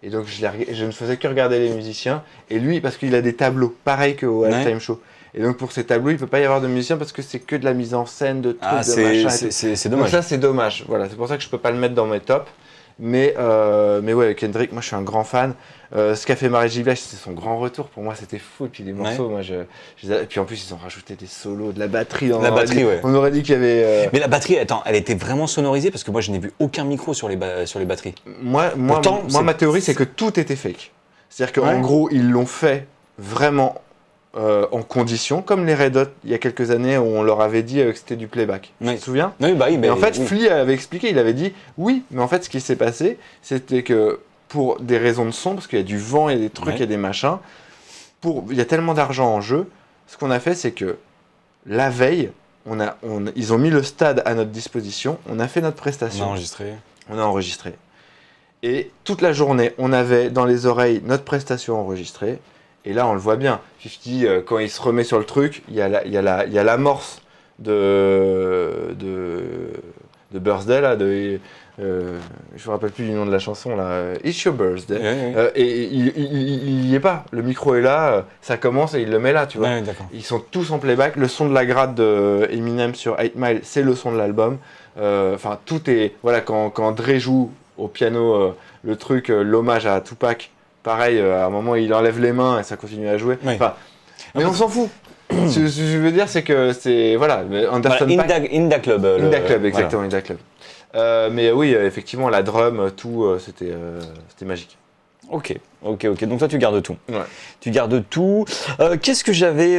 Speaker 2: Et donc je ne faisais que regarder les musiciens. Et lui, parce qu'il a des tableaux, pareil qu'au halftime show. Et donc pour ces tableaux, il ne peut pas y avoir de musiciens parce que c'est que de la mise en scène, de trucs, de machin.
Speaker 1: C'est
Speaker 2: Donc
Speaker 1: dommage.
Speaker 2: ça, c'est dommage. Voilà, c'est pour ça que je ne peux pas le mettre dans mes tops. Mais ouais, Kendrick, moi je suis un grand fan. Ce qu'a fait Mary J. Blige, c'est son grand retour. Pour moi, c'était fou. Et puis les morceaux, moi, et puis en plus, ils ont rajouté des solos, de la batterie.
Speaker 1: La batterie, ouais.
Speaker 2: On aurait dit qu'il y avait.
Speaker 1: Mais la batterie, attends, elle était vraiment sonorisée parce que moi, je n'ai vu aucun micro sur les batteries.
Speaker 2: Moi, ma théorie, c'est que tout était fake. C'est-à-dire qu'en gros, ils l'ont fait vraiment en condition, comme les Red Hot il y a quelques années où on leur avait dit que c'était du playback. Tu te souviens?
Speaker 1: Oui, bah oui.
Speaker 2: Et en fait, Flea avait expliqué, il avait dit oui, mais en fait, ce qui s'est passé, c'était que pour des raisons de son, parce qu'il y a du vent, il y a des trucs, il y a des machins, il y a tellement d'argent en jeu, ce qu'on a fait, c'est que la veille, ils ont mis le stade à notre disposition, on a fait notre prestation. On a enregistré. Et toute la journée, on avait dans les oreilles notre prestation enregistrée. Et là, on le voit bien. 50, quand il se remet sur le truc, il y a l'amorce de Birthday, là, je me rappelle plus du nom de la chanson, là, It's Your Birthday. Et il y est pas. Le micro est là, ça commence et il le met là, tu vois. Ils sont tous en playback. Le son de la gratte de Eminem sur 8 Mile, c'est le son de l'album. Enfin, tout est... Voilà, quand Dre joue au piano le truc, l'hommage à Tupac, pareil, à un moment, il enlève les mains et ça continue à jouer. Enfin, mais on s'en fout. Ce que je veux dire, c'est que c'est... Voilà, Anderson .Paak...
Speaker 1: Inda Club.
Speaker 2: Inda Club, exactement, Inda Club. Mais oui, effectivement, la drum, tout, c'était magique.
Speaker 1: Ok. Donc toi, tu gardes tout.
Speaker 2: Ouais.
Speaker 1: Tu gardes tout. Qu'est-ce que j'avais...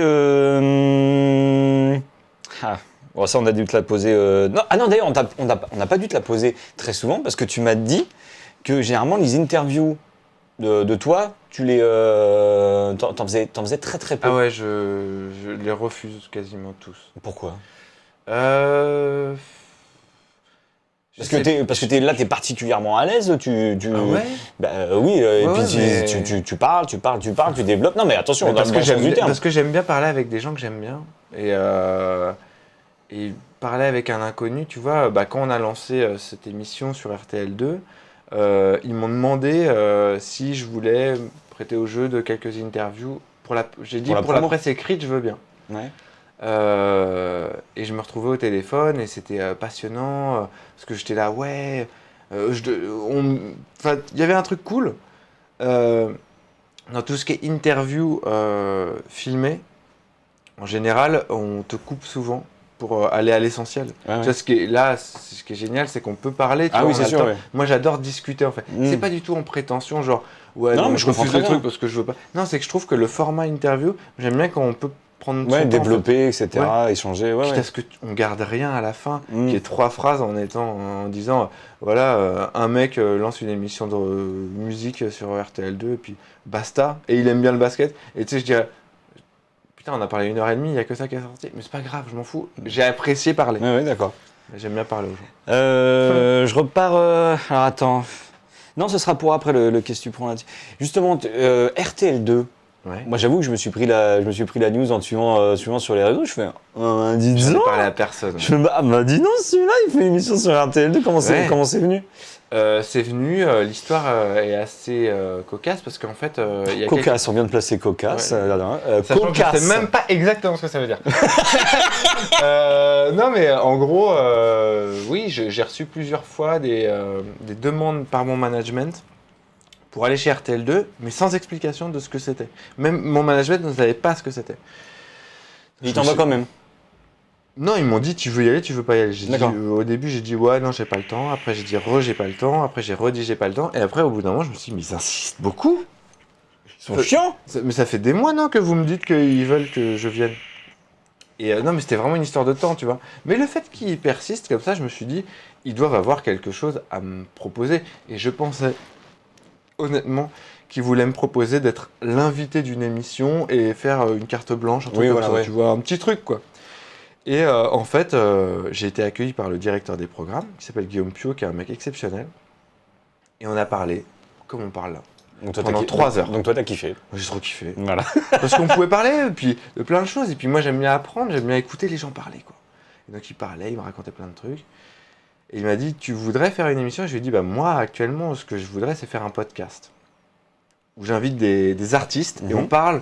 Speaker 1: Bon, ça, on a dû te la poser... Non, d'ailleurs, on n'a pas dû te la poser très souvent parce que tu m'as dit que généralement, les interviews de toi, tu les... t'en faisais très très peu.
Speaker 2: Ah ouais, je les refuse quasiment tous.
Speaker 1: Pourquoi?
Speaker 2: Parce
Speaker 1: que t'es particulièrement à l'aise,
Speaker 2: Ah ouais?
Speaker 1: Oui, et
Speaker 2: Ouais,
Speaker 1: puis
Speaker 2: mais...
Speaker 1: tu parles, tu développes. Non mais attention,
Speaker 2: Mais
Speaker 1: dans le bon sens du terme.
Speaker 2: parce que j'aime bien parler avec des gens que j'aime bien. Et parler avec un inconnu, tu vois, quand on a lancé cette émission sur RTL2, ils m'ont demandé si je voulais prêter au jeu de quelques interviews. J'ai dit pour la presse écrite, je veux bien.
Speaker 1: Ouais.
Speaker 2: Et je me retrouvais au téléphone et c'était passionnant parce que j'étais là, ouais. Il y avait un truc cool dans tout ce qui est interview filmée. En général, on te coupe souvent pour aller à l'essentiel. Tu vois, ce qui est génial, c'est qu'on peut parler. Tu vois,
Speaker 1: oui, c'est sûr. Ouais.
Speaker 2: Moi, j'adore discuter en fait. C'est pas du tout en prétention, genre ouais,
Speaker 1: non mais je refuse le truc
Speaker 2: parce que je veux pas. Non, c'est que je trouve que le format interview, j'aime bien quand on peut prendre son temps,
Speaker 1: développer, etc., échanger.
Speaker 2: Quitte à ce qu'on garde rien à la fin, qu'il y ait 3 phrases en disant voilà, un mec lance une émission de musique sur RTL2 et puis basta, et il aime bien le basket. Et tu sais, je dirais putain, on a parlé 1h30, il n'y a que ça qui est sorti, mais c'est pas grave, je m'en fous. J'ai apprécié parler.
Speaker 1: Ouais, d'accord.
Speaker 2: J'aime bien parler aux gens.
Speaker 1: Je repars. Alors attends. Non, ce sera pour après le qu'est-ce que tu prends là. Justement, RTL2.
Speaker 2: Ouais.
Speaker 1: Moi, j'avoue que je me suis pris la news en te suivant sur les réseaux. Je fais dis
Speaker 2: J'en ai
Speaker 1: donc.
Speaker 2: parlé à personne.
Speaker 1: Je me dis non, celui-là, il fait une émission sur RTL2. Comment c'est venu?
Speaker 2: C'est venu, l'histoire est assez cocasse parce qu'en fait, il y a
Speaker 1: Cocasse, on vient de placer cocasse.
Speaker 2: Ouais. Sachant que je
Speaker 1: Cocasse.
Speaker 2: sais même pas exactement ce que ça veut dire. Non, mais en gros, oui, j'ai reçu plusieurs fois des demandes par mon management pour aller chez RTL2, mais sans explication de ce que c'était. Même mon management ne savait pas ce que c'était.
Speaker 1: Il t'en va quand même.
Speaker 2: Non, ils m'ont dit tu veux y aller, tu veux pas y aller.
Speaker 1: D'accord.
Speaker 2: Au début, j'ai dit ouais, non, j'ai pas le temps. Après, j'ai dit j'ai pas le temps. Après, j'ai redit j'ai pas le temps. Et après, au bout d'un moment, je me suis dit mais ils insistent beaucoup.
Speaker 1: Ils sont chiants.
Speaker 2: Mais ça fait des mois, non, que vous me dites qu'ils veulent que je vienne. Et non, mais c'était vraiment une histoire de temps, tu vois. Mais le fait qu'ils persistent comme ça, je me suis dit ils doivent avoir quelque chose à me proposer. Et je pensais honnêtement qu'ils voulaient me proposer d'être l'invité d'une émission et faire une carte blanche, un truc comme ça,
Speaker 1: ouais.
Speaker 2: tu vois, un petit truc quoi. Et en fait, j'ai été accueilli par le directeur des programmes, qui s'appelle Guillaume Piot, qui est un mec exceptionnel. Et on a parlé, comme on parle là,
Speaker 1: Donc toi,
Speaker 2: pendant 3 heures.
Speaker 1: Donc toi, t'as kiffé.
Speaker 2: J'ai trop kiffé.
Speaker 1: Voilà.
Speaker 2: Parce qu'on pouvait parler, et puis de plein de choses. Et puis moi, j'aime bien apprendre, j'aime bien écouter les gens parler, quoi. Et donc il parlait, il me racontait plein de trucs. Et il m'a dit, tu voudrais faire une émission? Et je lui ai dit, bah moi, actuellement, ce que je voudrais, c'est faire un podcast. Où j'invite des artistes, et on parle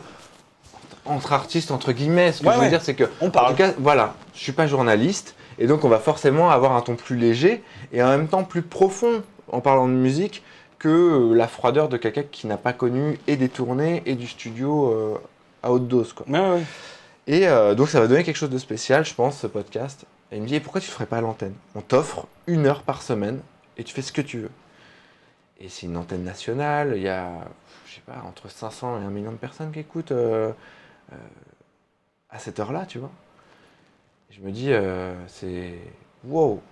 Speaker 2: entre artistes, entre guillemets. Ce que je veux dire, c'est que,
Speaker 1: on parle.
Speaker 2: en tout cas, voilà, je suis pas journaliste, et donc on va forcément avoir un ton plus léger, et en même temps plus profond, en parlant de musique, que la froideur de quelqu'un qui n'a pas connu et des tournées, et du studio à haute dose, quoi.
Speaker 1: Ouais.
Speaker 2: Et donc ça va donner quelque chose de spécial, je pense, ce podcast. Et il me dit, et pourquoi tu ne le ferais pas à l'antenne? On t'offre 1 heure par semaine, et tu fais ce que tu veux. Et c'est une antenne nationale, il y a, je sais pas, entre 500 et 1 million de personnes qui écoutent à cette heure-là, tu vois. Et je me dis, c'est... Wow.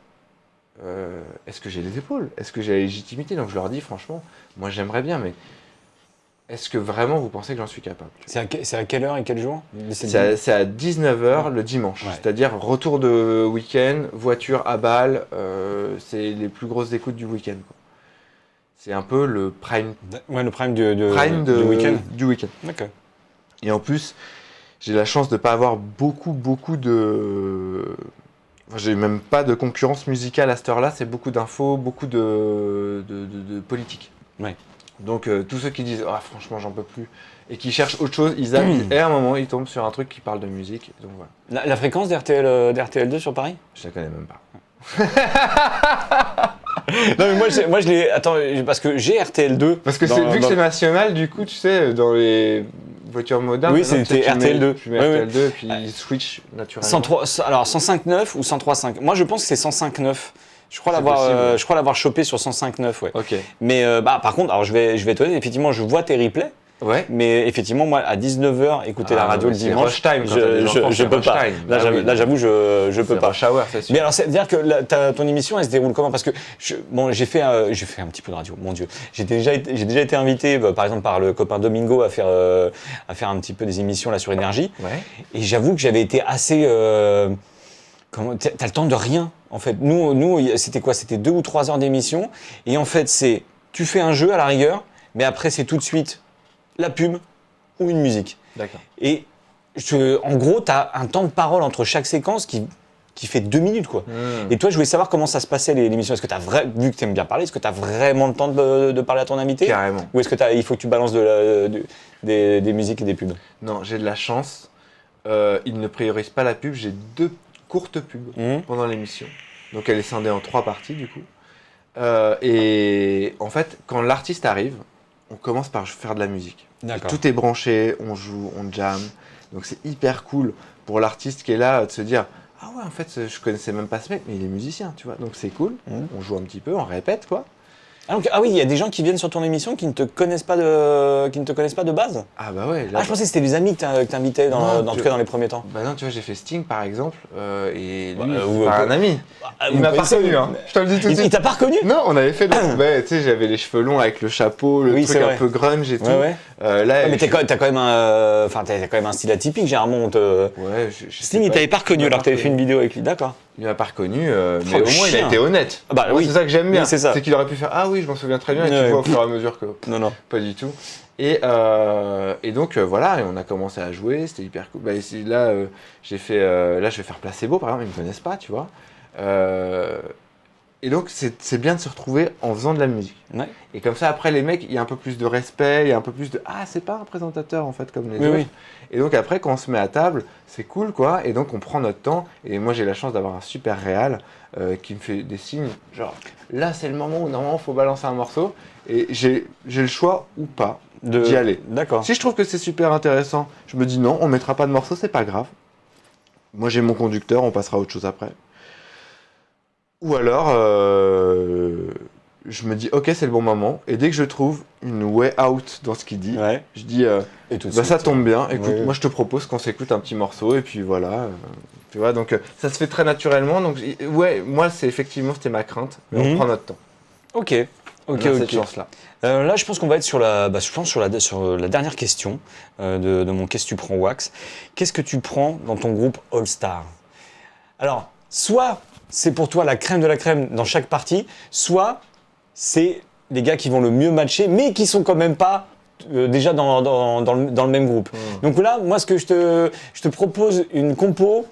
Speaker 2: Est-ce que j'ai les épaules? Est-ce que j'ai la légitimité? Donc je leur dis, franchement, moi j'aimerais bien, mais est-ce que vraiment vous pensez que j'en suis capable?
Speaker 1: C'est à quelle heure et quel jour?
Speaker 2: C'est à 19h le dimanche,
Speaker 1: Ouais.
Speaker 2: c'est-à-dire retour de week-end, voiture à Bâle, c'est les plus grosses écoutes du week-end, quoi. C'est un peu le prime,
Speaker 1: le prime
Speaker 2: du week-end.
Speaker 1: D'accord.
Speaker 2: Et en plus, j'ai la chance de ne pas avoir beaucoup de... Enfin, j'ai même pas de concurrence musicale à cette heure-là, c'est beaucoup d'infos, beaucoup de politique.
Speaker 1: Ouais.
Speaker 2: Donc tous ceux qui disent « Ah, franchement, j'en peux plus » et qui cherchent autre chose, ils arrivent, et à un moment, ils tombent sur un truc qui parle de musique. Donc voilà.
Speaker 1: La fréquence d'RTL2 sur Paris?
Speaker 2: Je la connais même pas.
Speaker 1: Non mais moi je l'ai... Attends, parce que j'ai RTL2.
Speaker 2: Parce que vu que c'est national, du coup, tu sais, dans les voitures modernes,
Speaker 1: oui, c'était RTL2.
Speaker 2: Tu mets RTL2 et puis ils switchent naturellement.
Speaker 1: Alors 105.9 ou 103.5? Moi je pense que c'est 105.9. Je crois
Speaker 2: possible.
Speaker 1: l'avoir chopé sur 105.9, ouais.
Speaker 2: Ok.
Speaker 1: Mais par contre, alors je vais te donner, effectivement, je vois tes replays.
Speaker 2: Ouais.
Speaker 1: Mais effectivement, moi, à 19h, écouter la radio le dimanche,
Speaker 2: rush time,
Speaker 1: je peux pas. Là, j'avoue, je peux pas.
Speaker 2: Rush hour, c'est sûr.
Speaker 1: Mais alors, c'est-à-dire que ton émission, elle se déroule comment? Parce que j'ai fait un petit peu de radio, mon Dieu. J'ai déjà été invité, par exemple, par le copain Domingo à faire un petit peu des émissions là sur Énergie.
Speaker 2: Ouais.
Speaker 1: Et j'avoue que j'avais été assez... t'as le temps de rien, en fait. Nous, c'était quoi? C'était 2 ou 3 heures d'émission. Et en fait, tu fais un jeu à la rigueur, mais après, c'est tout de suite la pub ou une musique.
Speaker 2: D'accord.
Speaker 1: Et en gros, tu as un temps de parole entre chaque séquence qui fait 2 minutes, quoi. Et toi, je voulais savoir comment ça se passait l'émission. Est-ce que vu que tu aimes bien parler, est-ce que tu as vraiment le temps de parler à ton invité?
Speaker 2: Carrément.
Speaker 1: Ou est-ce que il faut que tu balances des musiques et des pubs?
Speaker 2: Non, j'ai de la chance. Ils ne priorisent pas la pub. J'ai 2 courtes pubs pendant l'émission. Donc elle est scindée en 3 parties, du coup. Et en fait, quand l'artiste arrive, on commence par faire de la musique.
Speaker 1: D'accord.
Speaker 2: Tout est branché, on joue, on jam. Donc c'est hyper cool pour l'artiste qui est là de se dire « Ah ouais, en fait, je connaissais même pas ce mec, mais il est musicien, tu vois. » Donc c'est cool, on joue un petit peu, on répète, quoi.
Speaker 1: Ah oui, il y a des gens qui viennent sur ton émission qui ne te connaissent pas de base?
Speaker 2: Ah bah ouais. Là,
Speaker 1: je pensais que c'était des amis que t'invitais, en tout cas dans les premiers temps.
Speaker 2: Bah non, tu vois, j'ai fait Sting, par exemple, et lui,
Speaker 1: ou
Speaker 2: c'est pas un ami. Il m'a pas reconnu, hein. Je te le dis tout de suite.
Speaker 1: Il t'a pas reconnu?
Speaker 2: Non, on avait fait tu sais, j'avais les cheveux longs avec le chapeau, le truc un peu grunge et tout.
Speaker 1: Ouais.
Speaker 2: Là,
Speaker 1: mais t'as quand même un style atypique, généralement.
Speaker 2: Ouais,
Speaker 1: Sting, il t'avait pas reconnu alors que t'avais fait une vidéo avec lui, d'accord.
Speaker 2: Il m'a pas reconnu, mais
Speaker 1: le
Speaker 2: au moins il a
Speaker 1: chien.
Speaker 2: été honnête.
Speaker 1: Ah bah
Speaker 2: Moi,
Speaker 1: oui.
Speaker 2: c'est ça que j'aime bien.
Speaker 1: Oui, c'est ça.
Speaker 2: qu'il aurait pu faire ah oui, je m'en souviens très bien, et tu
Speaker 1: Ouais.
Speaker 2: vois au fur et à mesure que
Speaker 1: Non.
Speaker 2: pas du tout. Et donc voilà, et on a commencé à jouer, c'était hyper cool. Bah, là, j'ai fait, là je vais faire Placebo par exemple, ils me connaissent pas, tu vois. Et donc c'est bien de se retrouver en faisant de la musique.
Speaker 1: Ouais.
Speaker 2: Et comme ça après les mecs, il y a un peu plus de respect, il y a un peu plus de ah c'est pas un présentateur en fait comme les
Speaker 1: Oui,
Speaker 2: autres.
Speaker 1: oui.
Speaker 2: Et donc après quand on se met à table, c'est cool quoi. Et donc on prend notre temps. Et moi j'ai la chance d'avoir un super réal qui me fait des signes genre là c'est le moment où normalement il faut balancer un morceau. Et j'ai le choix ou pas d'y aller.
Speaker 1: D'accord.
Speaker 2: Si je trouve que c'est super intéressant, je me dis non, on mettra pas de morceau, c'est pas grave. Moi j'ai mon conducteur, on passera à autre chose après. Ou alors, je me dis ok c'est le bon moment. Et dès que je trouve une way out dans ce qu'il dit,
Speaker 1: Ouais.
Speaker 2: je dis
Speaker 1: Et tout de
Speaker 2: bah, ça
Speaker 1: suite,
Speaker 2: tombe bien, écoute,
Speaker 1: ouais.
Speaker 2: moi je te propose qu'on s'écoute un petit morceau et puis voilà. Tu vois, donc ça se fait très naturellement. Donc ouais, moi c'était ma crainte, mais on
Speaker 1: Mhm.
Speaker 2: prend notre temps.
Speaker 1: Ok.
Speaker 2: On a cette chance-là.
Speaker 1: Là, je pense qu'on va être sur la dernière question de mon Qu'est-ce que tu prends Wax. Qu'est-ce que tu prends dans ton groupe All Star? Alors, soit c'est pour toi la crème de la crème dans chaque partie, soit c'est les gars qui vont le mieux matcher, mais qui sont quand même pas déjà dans le même groupe. Donc là, moi, ce que je te propose une compo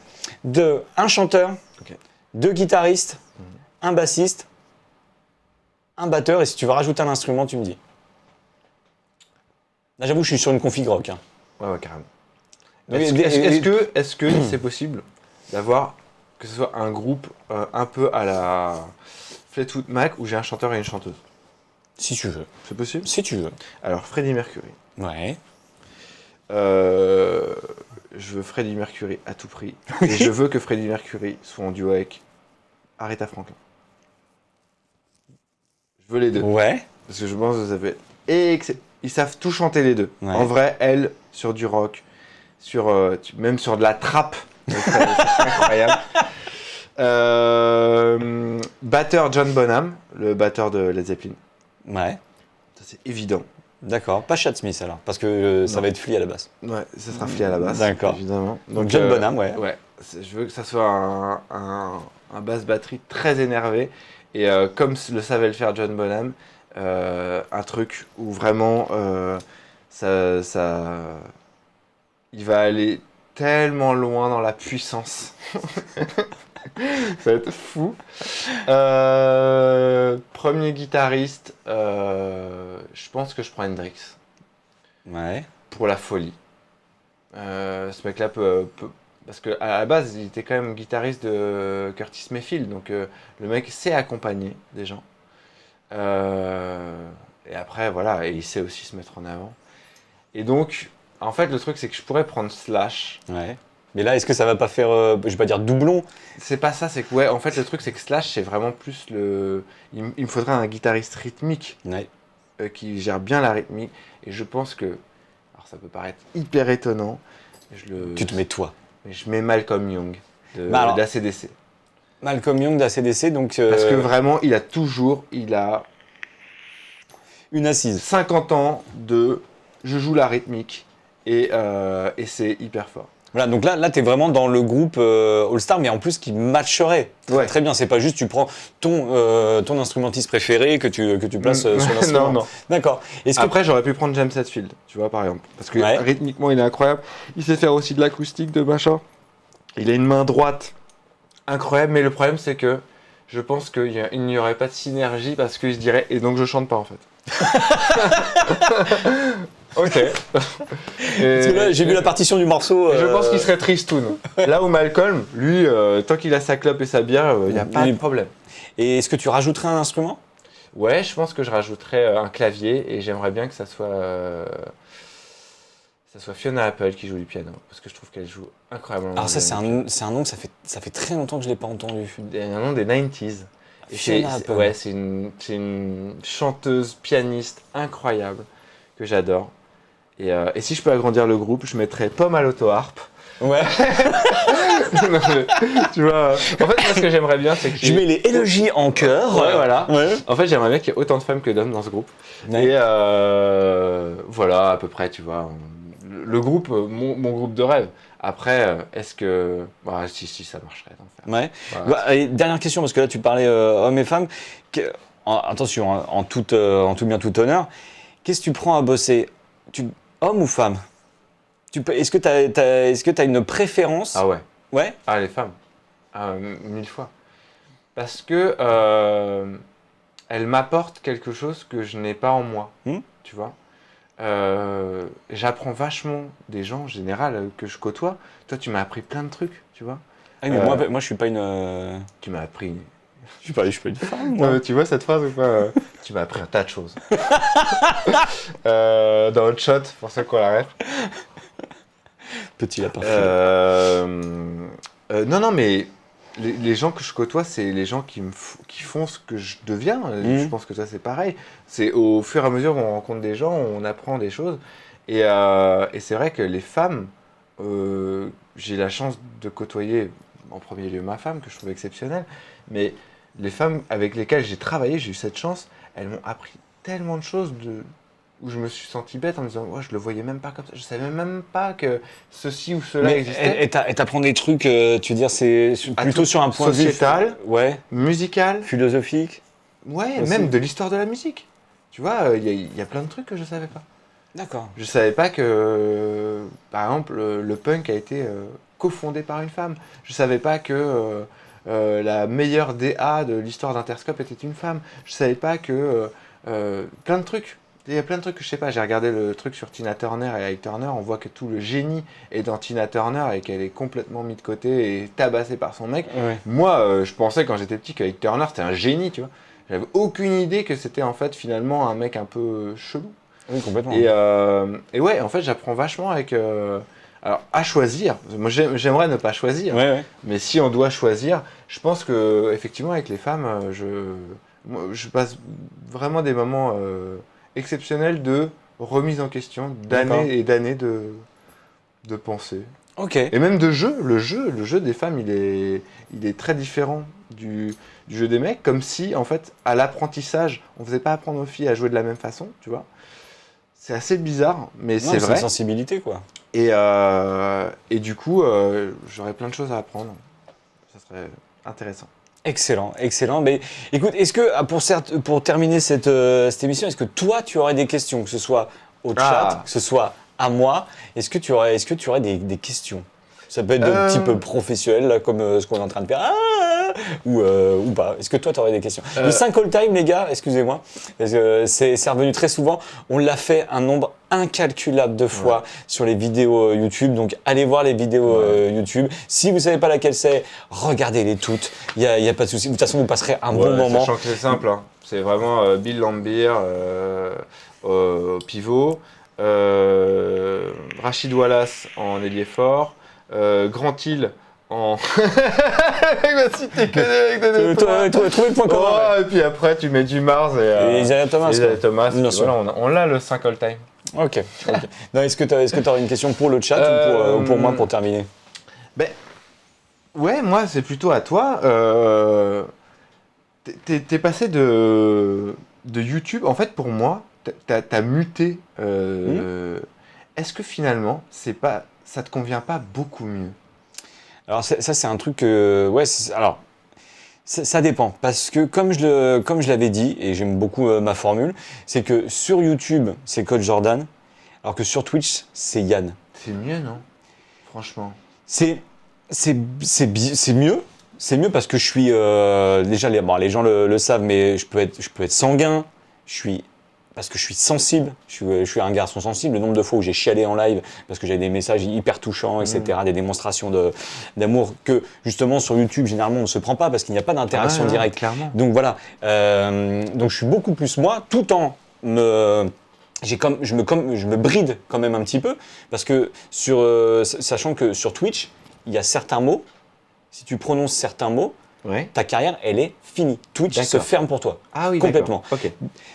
Speaker 1: de un chanteur,
Speaker 2: Ok.
Speaker 1: 2 guitaristes, un bassiste, un batteur, et si tu veux rajouter un instrument, tu me dis. Là, j'avoue, je suis sur une config rock. Hein.
Speaker 2: Ouais, carrément.
Speaker 1: Donc,
Speaker 2: Est-ce que c'est possible d'avoir que ce soit un groupe un peu à la Fleetwood Mac où j'ai un chanteur et une chanteuse?
Speaker 1: Si tu veux.
Speaker 2: C'est possible?
Speaker 1: Si tu veux.
Speaker 2: Alors Freddie Mercury.
Speaker 1: Ouais.
Speaker 2: Je veux Freddie Mercury à tout prix. Et je veux que Freddie Mercury soit en duo avec Aretha Franklin. Je veux les deux.
Speaker 1: Ouais.
Speaker 2: Parce que je pense que ça fait ils savent tout chanter les deux.
Speaker 1: Ouais.
Speaker 2: En vrai, elle, sur du rock, même sur de la trappe. C'est incroyable. Batteur John Bonham, le batteur de Led Zeppelin.
Speaker 1: Ouais.
Speaker 2: Ça, c'est évident.
Speaker 1: D'accord. Pas Chad Smith alors, parce que ça
Speaker 2: Non.
Speaker 1: va être Flea à la basse.
Speaker 2: Ouais, ça sera Flea à la basse.
Speaker 1: D'accord.
Speaker 2: Évidemment.
Speaker 1: Donc John Bonham, ouais.
Speaker 2: Ouais. Je veux que ça soit un basse batterie très énervé. Et comme le savait le faire John Bonham, un truc où vraiment il va aller tellement loin dans la puissance. Ça va être fou. Premier guitariste, je pense que je prends Hendrix
Speaker 1: Ouais.
Speaker 2: pour la folie. Ce mec-là peut parce qu'à la base, il était quand même guitariste de Curtis Mayfield, donc le mec sait accompagner des gens. Et après, voilà, et il sait aussi se mettre en avant. Et donc, en fait, le truc, c'est que je pourrais prendre Slash.
Speaker 1: Ouais. Mais là, est-ce que ça va pas faire, je vais pas dire doublon?
Speaker 2: C'est pas ça, c'est que, ouais, en fait, le truc, c'est que Slash, c'est vraiment plus le. Il me faudrait un guitariste rythmique
Speaker 1: Ouais.
Speaker 2: qui gère bien la rythmique. Et je pense que. Alors, ça peut paraître hyper étonnant.
Speaker 1: Tu te mets toi.
Speaker 2: Mais je mets Malcolm Young
Speaker 1: Bah alors,
Speaker 2: d'ACDC.
Speaker 1: Malcolm Young d'ACDC, donc.
Speaker 2: Parce que vraiment, il a
Speaker 1: une assise.
Speaker 2: 50 ans de je joue la rythmique et c'est hyper fort.
Speaker 1: Voilà, donc là tu es vraiment dans le groupe All Star, mais en plus qui matcherait
Speaker 2: Ouais.
Speaker 1: très bien. C'est pas juste tu prends ton instrumentiste préféré que tu places sur l'instrument.
Speaker 2: Non.
Speaker 1: D'accord. Est-ce que
Speaker 2: Après, j'aurais pu prendre James Hetfield, tu vois, par exemple. Parce que
Speaker 1: Ouais.
Speaker 2: rythmiquement, il est incroyable. Il sait faire aussi de l'acoustique, de machin. Il a une main droite incroyable, mais le problème, c'est que je pense qu'il n'y aurait pas de synergie parce qu'il se dirait, et donc je chante pas en fait. Ok.
Speaker 1: Parce que là, j'ai vu la partition du morceau.
Speaker 2: Je pense qu'il serait tristoun. Là où Malcolm, lui, tant qu'il a sa clope et sa bière, il n'y a pas
Speaker 1: Lui-
Speaker 2: de problème.
Speaker 1: Et est-ce que tu rajouterais un instrument?
Speaker 2: Ouais, je pense que je rajouterais un clavier et j'aimerais bien que ça soit Fiona Apple qui joue du piano parce que je trouve qu'elle joue incroyablement
Speaker 1: Alors ça,
Speaker 2: bien.
Speaker 1: c'est un nom que ça fait très longtemps que je l'ai pas entendu.
Speaker 2: Un nom des 90s. Et
Speaker 1: Fiona Apple.
Speaker 2: ouais, c'est une chanteuse pianiste incroyable que j'adore. Et si je peux agrandir le groupe, je mettrais Pomme à l'auto-harpe.
Speaker 1: Ouais.
Speaker 2: Non, mais, tu vois, en fait, moi, ce que j'aimerais bien, c'est que
Speaker 1: Je mets les élogies en chœur.
Speaker 2: Ouais, voilà.
Speaker 1: Ouais.
Speaker 2: En fait, j'aimerais bien qu'il y ait autant de femmes que d'hommes dans ce groupe.
Speaker 1: Ouais.
Speaker 2: Et voilà, à peu près, tu vois. Le groupe, mon groupe de rêve. Après, est-ce que... Bah, si, ça marcherait d'en faire.
Speaker 1: Ouais.
Speaker 2: Voilà.
Speaker 1: Bah, et dernière question, parce que là tu parlais hommes et femmes. Attention, hein, en tout bien, tout honneur. Qu'est-ce que tu prends à bosser homme ou femme? Est-ce que tu as une préférence?
Speaker 2: Ah ouais.
Speaker 1: Ouais.
Speaker 2: Ah, les femmes. Ah, 1000 fois. Parce que elles m'apportent quelque chose que je n'ai pas en moi. Tu vois. J'apprends vachement des gens en général que je côtoie. Toi, tu m'as appris plein de trucs, tu vois.
Speaker 1: Ah, mais moi, je suis pas une.
Speaker 2: Tu m'as appris.
Speaker 1: Je suis pas une femme.
Speaker 2: Non, mais tu vois cette phrase ou pas Tu m'as appris un tas de choses. Dans Hot Shot, pour ceux qui ont la ref.
Speaker 1: Petit lapin.
Speaker 2: Non, mais les gens que je côtoie, c'est les gens qui font ce que je deviens. Je pense que toi, c'est pareil. C'est au fur et à mesure où on rencontre des gens, on apprend des choses. Et c'est vrai que les femmes, j'ai la chance de côtoyer en premier lieu ma femme, que je trouve exceptionnelle. Mais les femmes avec lesquelles j'ai travaillé, j'ai eu cette chance, elles m'ont appris tellement de choses où je me suis senti bête en me disant, je le voyais même pas comme ça, je savais même pas que ceci ou cela existait.
Speaker 1: Et t'apprends des trucs, tu veux dire, c'est plutôt sur un point
Speaker 2: sociétal,
Speaker 1: de vue ouais,
Speaker 2: musical,
Speaker 1: philosophique.
Speaker 2: Ouais,
Speaker 1: aussi.
Speaker 2: même de l'histoire de la musique. Tu vois, il y a plein de trucs que je savais pas.
Speaker 1: D'accord.
Speaker 2: Je savais pas que, par exemple, le punk a été cofondé par une femme. Je savais pas que la meilleure DA de l'histoire d'Interscope était une femme. Je savais pas que plein de trucs. Il y a plein de trucs que je sais pas. J'ai regardé le truc sur Tina Turner et Ike Turner. On voit que tout le génie est dans Tina Turner et qu'elle est complètement mise de côté et tabassée par son mec.
Speaker 1: Ouais.
Speaker 2: Moi, je pensais quand j'étais petit qu'Ike Turner c'était un génie, tu vois. J'avais aucune idée que c'était en fait finalement un mec un peu chelou.
Speaker 1: Oui, complètement.
Speaker 2: Et ouais, en fait, j'apprends vachement avec. Alors, à choisir. Moi, j'aimerais ne pas choisir.
Speaker 1: Ouais.
Speaker 2: Mais si on doit choisir, je pense que effectivement, avec les femmes, je passe vraiment des moments exceptionnels de remise en question, d'années et d'années de pensée.
Speaker 1: Ok.
Speaker 2: Et même de jeu. Le jeu des femmes, il est très différent du jeu des mecs. Comme si, en fait, à l'apprentissage, on faisait pas apprendre aux filles à jouer de la même façon, tu vois. C'est assez bizarre, mais c'est vrai.
Speaker 1: C'est une sensibilité, quoi.
Speaker 2: Et du coup, j'aurais plein de choses à apprendre. Ça serait intéressant.
Speaker 1: Excellent. Mais écoute, est-ce que, pour terminer cette émission, est-ce que toi, tu aurais des questions, que ce soit au chat, que ce soit à moi, est-ce que tu aurais des questions? Ça peut être de type professionnel, là, comme ce qu'on est en train de faire, ou pas. Est-ce que toi, tu aurais des questions? Le 5 all-time, les gars, excusez-moi, parce que c'est revenu très souvent. On l'a fait un nombre incalculable de fois sur les vidéos YouTube. Donc, allez voir les vidéos YouTube. Si vous ne savez pas laquelle c'est, regardez-les toutes. Il n'y a pas de souci. De toute façon, vous passerez un bon moment.
Speaker 2: Sachant que c'est simple. Hein. C'est vraiment Bill Laimbeer, pivot, Rachid Wallace en ailier fort, Grant Hill en... si t'es que avec
Speaker 1: Trouver le point commun.
Speaker 2: Et puis après, tu mets du Mars et
Speaker 1: Isaiah Thomas.
Speaker 2: Bien sûr. Voilà, on l'a le 5 all-time.
Speaker 1: Ok. Non, est-ce que tu aurais une question pour le chat ou pour moi pour terminer?
Speaker 2: Ouais, moi, c'est plutôt à toi. T'es passé de YouTube. En fait, pour moi, t'as muté. Est-ce que finalement, ça te convient pas beaucoup mieux?
Speaker 1: Alors ça c'est un truc que alors ça dépend parce que comme je l'avais dit et j'aime beaucoup ma formule, c'est que sur YouTube c'est Coach Jordan alors que sur Twitch c'est Yann.
Speaker 2: C'est mieux, non? Franchement.
Speaker 1: C'est mieux. C'est mieux parce que je suis déjà les gens le savent mais je peux être sanguin, parce que je suis sensible, je suis un garçon sensible. Le nombre de fois où j'ai chialé en live parce que j'avais des messages hyper touchants, etc., des démonstrations d'amour que justement sur YouTube généralement on ne se prend pas parce qu'il n'y a pas d'interaction directe.
Speaker 2: Clairement.
Speaker 1: Donc voilà, donc je suis beaucoup plus moi, tout en je me bride quand même un petit peu parce que sachant que sur Twitch il y a certains mots, si tu prononces certains mots.
Speaker 2: Ouais.
Speaker 1: Ta carrière, elle est finie. Twitch se ferme pour toi.
Speaker 2: Ah oui,
Speaker 1: complètement.
Speaker 2: Ok.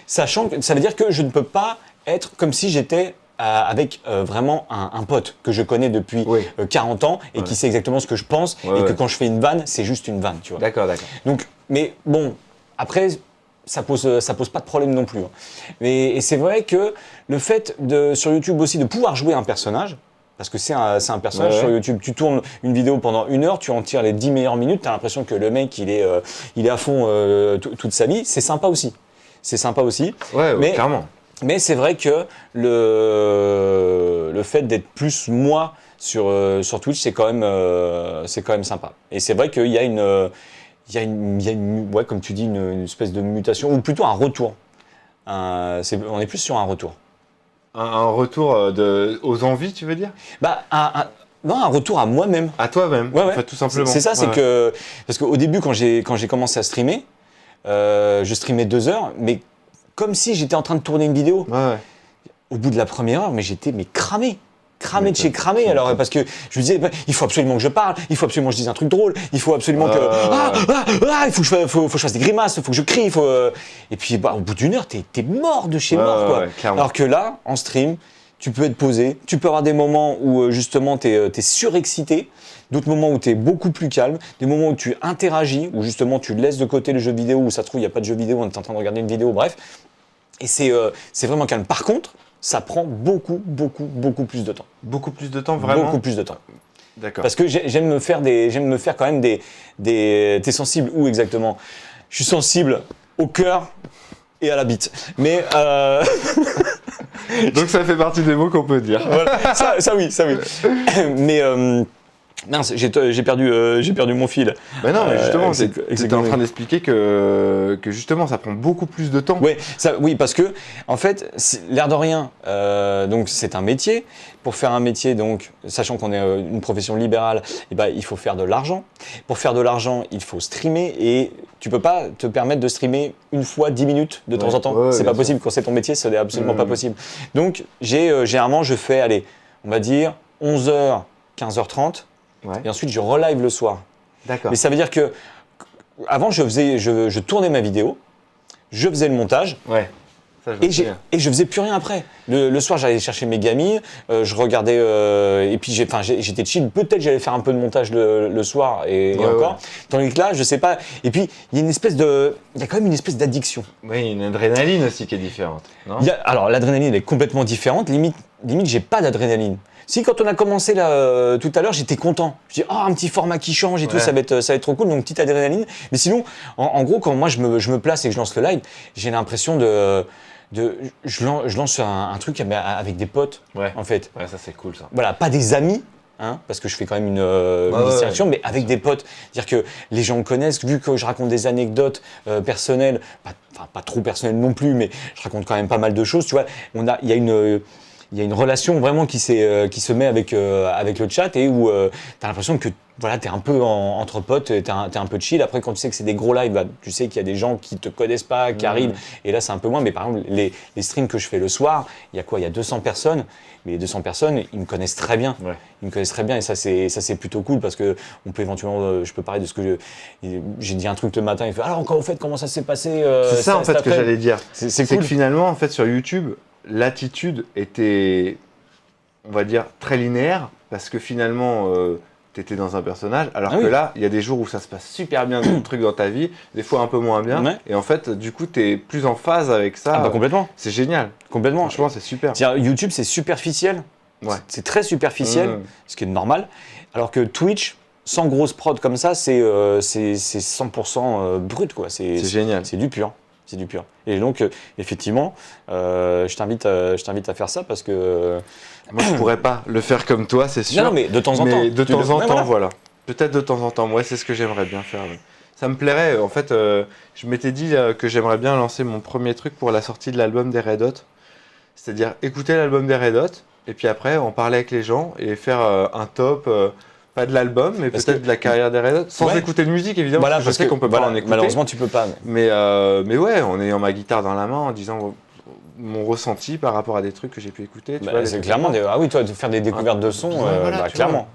Speaker 1: Sachant que ça veut dire que je ne peux pas être comme si j'étais avec vraiment un pote que je connais depuis 40 ans et qui sait exactement ce que je pense et que quand je fais une vanne, c'est juste une vanne, tu vois.
Speaker 2: D'accord.
Speaker 1: Donc, mais bon, après, ça pose pas de problème non plus. Hein. Et c'est vrai que le fait sur YouTube aussi de pouvoir jouer un personnage, Parce que c'est un personnage
Speaker 2: Ouais.
Speaker 1: sur YouTube. Tu tournes une vidéo pendant 1 heure, tu en tires les 10 meilleures minutes, tu as l'impression que le mec, il est à fond toute sa vie. C'est sympa aussi.
Speaker 2: Ouais,
Speaker 1: Mais-
Speaker 2: clairement.
Speaker 1: Mais c'est vrai que le fait d'être plus moi sur Twitch, c'est quand même sympa. Et c'est vrai qu'il y a ouais, comme tu dis, une espèce de mutation, ou plutôt un retour. On est plus sur un retour.
Speaker 2: Un retour aux envies, tu veux dire?
Speaker 1: Bah, non, un retour à moi-même.
Speaker 2: À toi-même,
Speaker 1: Ouais,
Speaker 2: en
Speaker 1: ouais.
Speaker 2: fait, tout simplement.
Speaker 1: C'est ça, c'est
Speaker 2: Ouais.
Speaker 1: que. Parce qu'au début, quand j'ai commencé à streamer, je streamais 2 heures, mais comme si j'étais en train de tourner une vidéo.
Speaker 2: Ouais, ouais.
Speaker 1: Au bout de la première heure, mais j'étais cramé. Cramé
Speaker 2: Mais
Speaker 1: de chez cramé,
Speaker 2: tu
Speaker 1: alors
Speaker 2: m'étonnes.
Speaker 1: parce que je me disais, bah, il faut absolument que je parle, il faut absolument que je dise un truc drôle, il faut absolument que. Il faut que je fasse des grimaces, il faut que je crie, Et puis bah, au bout d'1 heure, t'es mort de chez
Speaker 2: Ouais,
Speaker 1: mort, quoi.
Speaker 2: ouais, clairement.
Speaker 1: Alors que là, en stream, tu peux être posé, tu peux avoir des moments où justement t'es surexcité, d'autres moments où t'es beaucoup plus calme, des moments où tu interagis, où justement tu laisses de côté le jeu vidéo, où ça se trouve, il n'y a pas de jeu vidéo, on est en train de regarder une vidéo, bref. Et c'est vraiment calme. Par contre, ça prend beaucoup plus de temps.
Speaker 2: Beaucoup plus de temps, vraiment?
Speaker 1: Beaucoup plus de temps.
Speaker 2: D'accord.
Speaker 1: Parce que j'aime me faire quand même des t'es sensible où exactement? Je suis sensible au cœur et à la bite. Mais
Speaker 2: Donc ça fait partie des mots qu'on peut dire.
Speaker 1: voilà, ça oui. Mais mince, j'ai perdu mon fil.
Speaker 2: Mais non, mais justement,
Speaker 1: c'est
Speaker 2: t'étais en train d'expliquer que justement, ça prend beaucoup plus de temps.
Speaker 1: Ouais, oui, parce que en fait, l'air de rien, donc c'est un métier. Pour faire un métier, donc sachant qu'on est une profession libérale, eh ben, il faut faire de l'argent. Pour faire de l'argent, il faut streamer et tu peux pas te permettre de streamer une fois 10 minutes de temps en temps.
Speaker 2: Ouais,
Speaker 1: C'est
Speaker 2: bien
Speaker 1: pas possible. Quand c'est ton métier, ce n'est absolument pas
Speaker 2: Mhm.
Speaker 1: possible. Donc généralement, je fais, allez, on va dire 11h, 15h30
Speaker 2: Ouais.
Speaker 1: et ensuite je relive le soir.
Speaker 2: D'accord.
Speaker 1: Mais ça veut dire que avant, je tournais ma vidéo, je faisais le montage.
Speaker 2: Ouais. Ça, je me souviens.
Speaker 1: Et je faisais plus rien après. Le soir, j'allais chercher mes gamines, je regardais, et puis j'étais chill. Peut-être j'allais faire un peu de montage le soir et
Speaker 2: Ouais,
Speaker 1: encore.
Speaker 2: ouais.
Speaker 1: Tandis que là, je sais pas. Et puis il y a quand même une espèce d'addiction.
Speaker 2: Oui, il y a une adrénaline aussi qui est différente, non?
Speaker 1: Alors l'adrénaline elle est complètement différente. Limite, j'ai pas d'adrénaline. Si quand on a commencé là tout à l'heure, j'étais content. Je dis un petit format qui change et tout,
Speaker 2: Ouais.
Speaker 1: ça va être trop cool. Donc petite adrénaline. Mais sinon, en gros, quand moi je me place et que je lance le live, j'ai l'impression je lance un truc avec des potes,
Speaker 2: Ouais.
Speaker 1: en fait.
Speaker 2: Ouais, ça c'est cool ça.
Speaker 1: Voilà, pas des amis, hein, parce que je fais quand même une distinction, mais avec des potes. C'est-à-dire que les gens me connaissent, vu que je raconte des anecdotes personnelles, pas trop personnelles non plus, mais je raconte quand même pas mal de choses, tu vois. Il y a une relation vraiment qui se met avec le chat et où tu as l'impression que voilà, tu es un peu entre potes, tu es un peu chill. Après, quand tu sais que c'est des gros lives, bah, tu sais qu'il y a des gens qui te connaissent pas, qui arrivent. Et là, c'est un peu moins. Mais par exemple, les streams que je fais le soir, il y a quoi? Il y a 200 personnes. Mais les 200 personnes, ils me connaissent très bien.
Speaker 2: Ouais.
Speaker 1: Ils me connaissent très bien et ça c'est plutôt cool parce que on peut éventuellement, je peux parler de ce que j'ai dit un truc le matin. Il fait alors encore au fait comment ça s'est passé.
Speaker 2: C'est ça en fait
Speaker 1: cet
Speaker 2: que
Speaker 1: après
Speaker 2: j'allais dire.
Speaker 1: C'est
Speaker 2: C'est
Speaker 1: cool.
Speaker 2: que finalement, en fait, sur YouTube, l'attitude était, on va dire, très linéaire parce que finalement, t'étais dans un personnage, alors
Speaker 1: Ah
Speaker 2: que
Speaker 1: oui.
Speaker 2: là, il y a des jours où ça se passe super bien ton truc dans ta vie, des fois un peu moins bien,
Speaker 1: Ouais.
Speaker 2: et en fait, du coup, t'es plus en phase avec ça.
Speaker 1: Ah bah complètement,
Speaker 2: C'est génial.
Speaker 1: complètement.
Speaker 2: Franchement, c'est super.
Speaker 1: C'est-à-dire, YouTube c'est superficiel.
Speaker 2: Ouais.
Speaker 1: C'est très superficiel, ce qui est normal. Alors que Twitch, sans grosse prod comme ça, c'est 100% brut, quoi.
Speaker 2: C'est génial.
Speaker 1: C'est du pur. C'est du pur. Et donc, effectivement, je t'invite à faire ça parce que.
Speaker 2: Moi, je pourrais pas le faire comme toi, c'est sûr.
Speaker 1: Non, mais de temps en
Speaker 2: Mais
Speaker 1: temps.
Speaker 2: de temps en
Speaker 1: Ouais,
Speaker 2: temps, voilà. Peut-être de temps en temps. Moi, c'est ce que j'aimerais bien faire. Ouais. Ça me plairait. En fait, je m'étais dit que j'aimerais bien lancer mon premier truc pour la sortie de l'album des Red Hot. C'est-à-dire écouter l'album des Red Hot et puis après en parler avec les gens et faire un top, pas de l'album, mais
Speaker 1: Parce
Speaker 2: peut-être
Speaker 1: que-
Speaker 2: de la carrière des Red Hot, sans
Speaker 1: Ouais.
Speaker 2: écouter de musique évidemment.
Speaker 1: Voilà,
Speaker 2: parce que je sais qu'on peut
Speaker 1: voilà,
Speaker 2: pas en écouter.
Speaker 1: malheureusement, tu peux pas.
Speaker 2: Mais ouais, en ayant ma guitare dans la main, en disant mon ressenti par rapport à des trucs que j'ai pu écouter. Tu
Speaker 1: Bah,
Speaker 2: vois,
Speaker 1: c'est
Speaker 2: les-
Speaker 1: clairement ah oui, toi de faire des découvertes de sons,
Speaker 2: Ouais, voilà,
Speaker 1: bah,
Speaker 2: tu
Speaker 1: clairement.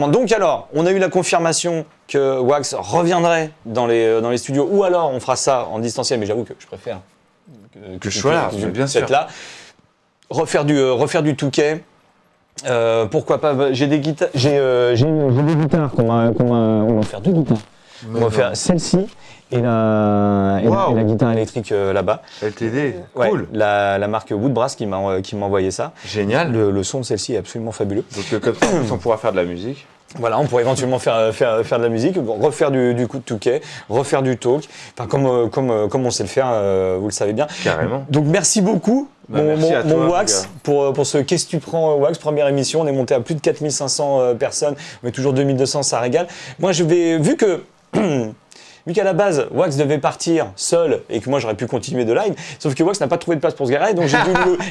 Speaker 1: Donc alors, on a eu la confirmation que Wax reviendrait dans les studios, ou alors on fera ça en distanciel, mais j'avoue que je préfère
Speaker 2: Que je sois là,
Speaker 1: tu
Speaker 2: bien
Speaker 1: puisses être
Speaker 2: sûr.
Speaker 1: là. Refaire du Touquet. Pourquoi pas? J'ai des guitares, j'ai des guitares on va faire 2 guitares.
Speaker 2: Mais
Speaker 1: On va
Speaker 2: non.
Speaker 1: faire celle-ci et la
Speaker 2: Wow.
Speaker 1: guitare électrique là-bas.
Speaker 2: LTD,
Speaker 1: Ouais,
Speaker 2: cool.
Speaker 1: la marque Woodbrass qui m'a envoyé ça.
Speaker 2: Génial.
Speaker 1: Le son de celle-ci est absolument fabuleux.
Speaker 2: Donc comme ça, en plus, on pourra faire de la musique.
Speaker 1: Voilà, on pourrait éventuellement faire de la musique, refaire du coup de touquet, refaire du talk, enfin comme on sait le faire, vous le savez bien.
Speaker 2: Carrément.
Speaker 1: Donc merci beaucoup,
Speaker 2: Bah, merci à toi,
Speaker 1: mon
Speaker 2: en
Speaker 1: Wax,
Speaker 2: tout
Speaker 1: pour ce Qu'est-ce que tu prends Wax, première émission. On est monté à plus de 4500 personnes, mais toujours 2200, ça régale. Moi, vu qu'à la base, Wax devait partir seul et que moi j'aurais pu continuer de live, sauf que Wax n'a pas trouvé de place pour se garer, donc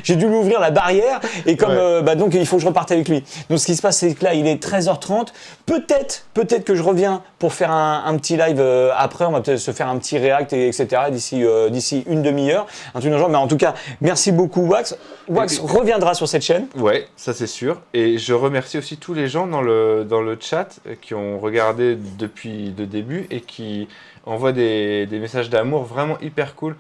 Speaker 1: j'ai dû lui ouvrir la barrière et comme donc il faut que je reparte avec lui. Donc ce qui se passe, c'est que là il est 13h30, peut-être que je reviens pour faire un petit live après, on va peut-être se faire un petit react etc. d'ici une demi-heure, un truc dans le genre, mais en tout cas merci beaucoup Wax. Wax reviendra sur cette chaîne.
Speaker 2: Ouais, ça c'est sûr. Et je remercie aussi tous les gens dans le chat qui ont regardé depuis le début et qui envoient des messages d'amour vraiment hyper cool.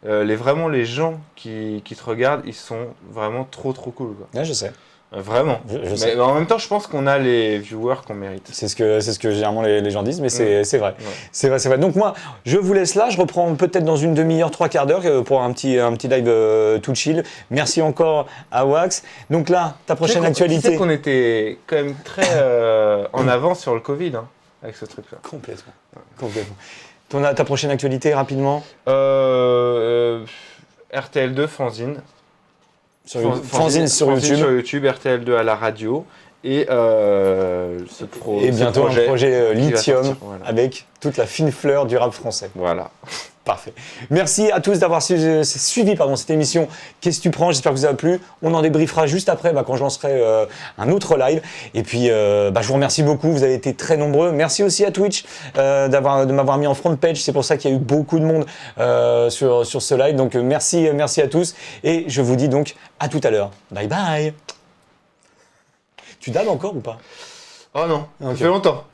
Speaker 2: Vraiment les gens qui te regardent, ils sont vraiment trop cool, quoi.
Speaker 1: Ouais, je sais.
Speaker 2: Vraiment.
Speaker 1: Je sais.
Speaker 2: Mais en même temps, je pense qu'on a les viewers qu'on mérite.
Speaker 1: C'est ce que généralement les gens disent, mais c'est vrai.
Speaker 2: Ouais.
Speaker 1: C'est vrai. Donc moi, je vous laisse là. Je reprends peut-être dans une demi-heure, 3/4 d'heure pour un petit live tout chill. Merci encore à Wax. Donc là, ta prochaine
Speaker 2: Tu
Speaker 1: actualité.
Speaker 2: sais qu'on était quand même très en avance sur le Covid, hein, avec ce truc-là.
Speaker 1: Complètement. Ta prochaine actualité, rapidement.
Speaker 2: RTL2, Fanzine.
Speaker 1: Fanzine sur YouTube.
Speaker 2: RTL2 à la radio. Et
Speaker 1: Et bientôt un projet
Speaker 2: qui va
Speaker 1: Lithium
Speaker 2: sortir, voilà.
Speaker 1: avec toute la fine fleur du rap français.
Speaker 2: Voilà.
Speaker 1: Parfait. Merci à tous d'avoir suivi cette émission. Qu'est-ce que tu prends? J'espère que ça vous a plu. On en débriefera juste après quand je lancerai un autre live. Et puis, je vous remercie beaucoup. Vous avez été très nombreux. Merci aussi à Twitch de m'avoir mis en front page. C'est pour ça qu'il y a eu beaucoup de monde sur ce live. Donc, merci à tous. Et je vous dis donc à tout à l'heure. Bye bye. Tu dabs encore ou pas?
Speaker 2: Oh non,
Speaker 1: Ok.
Speaker 2: ça fait longtemps.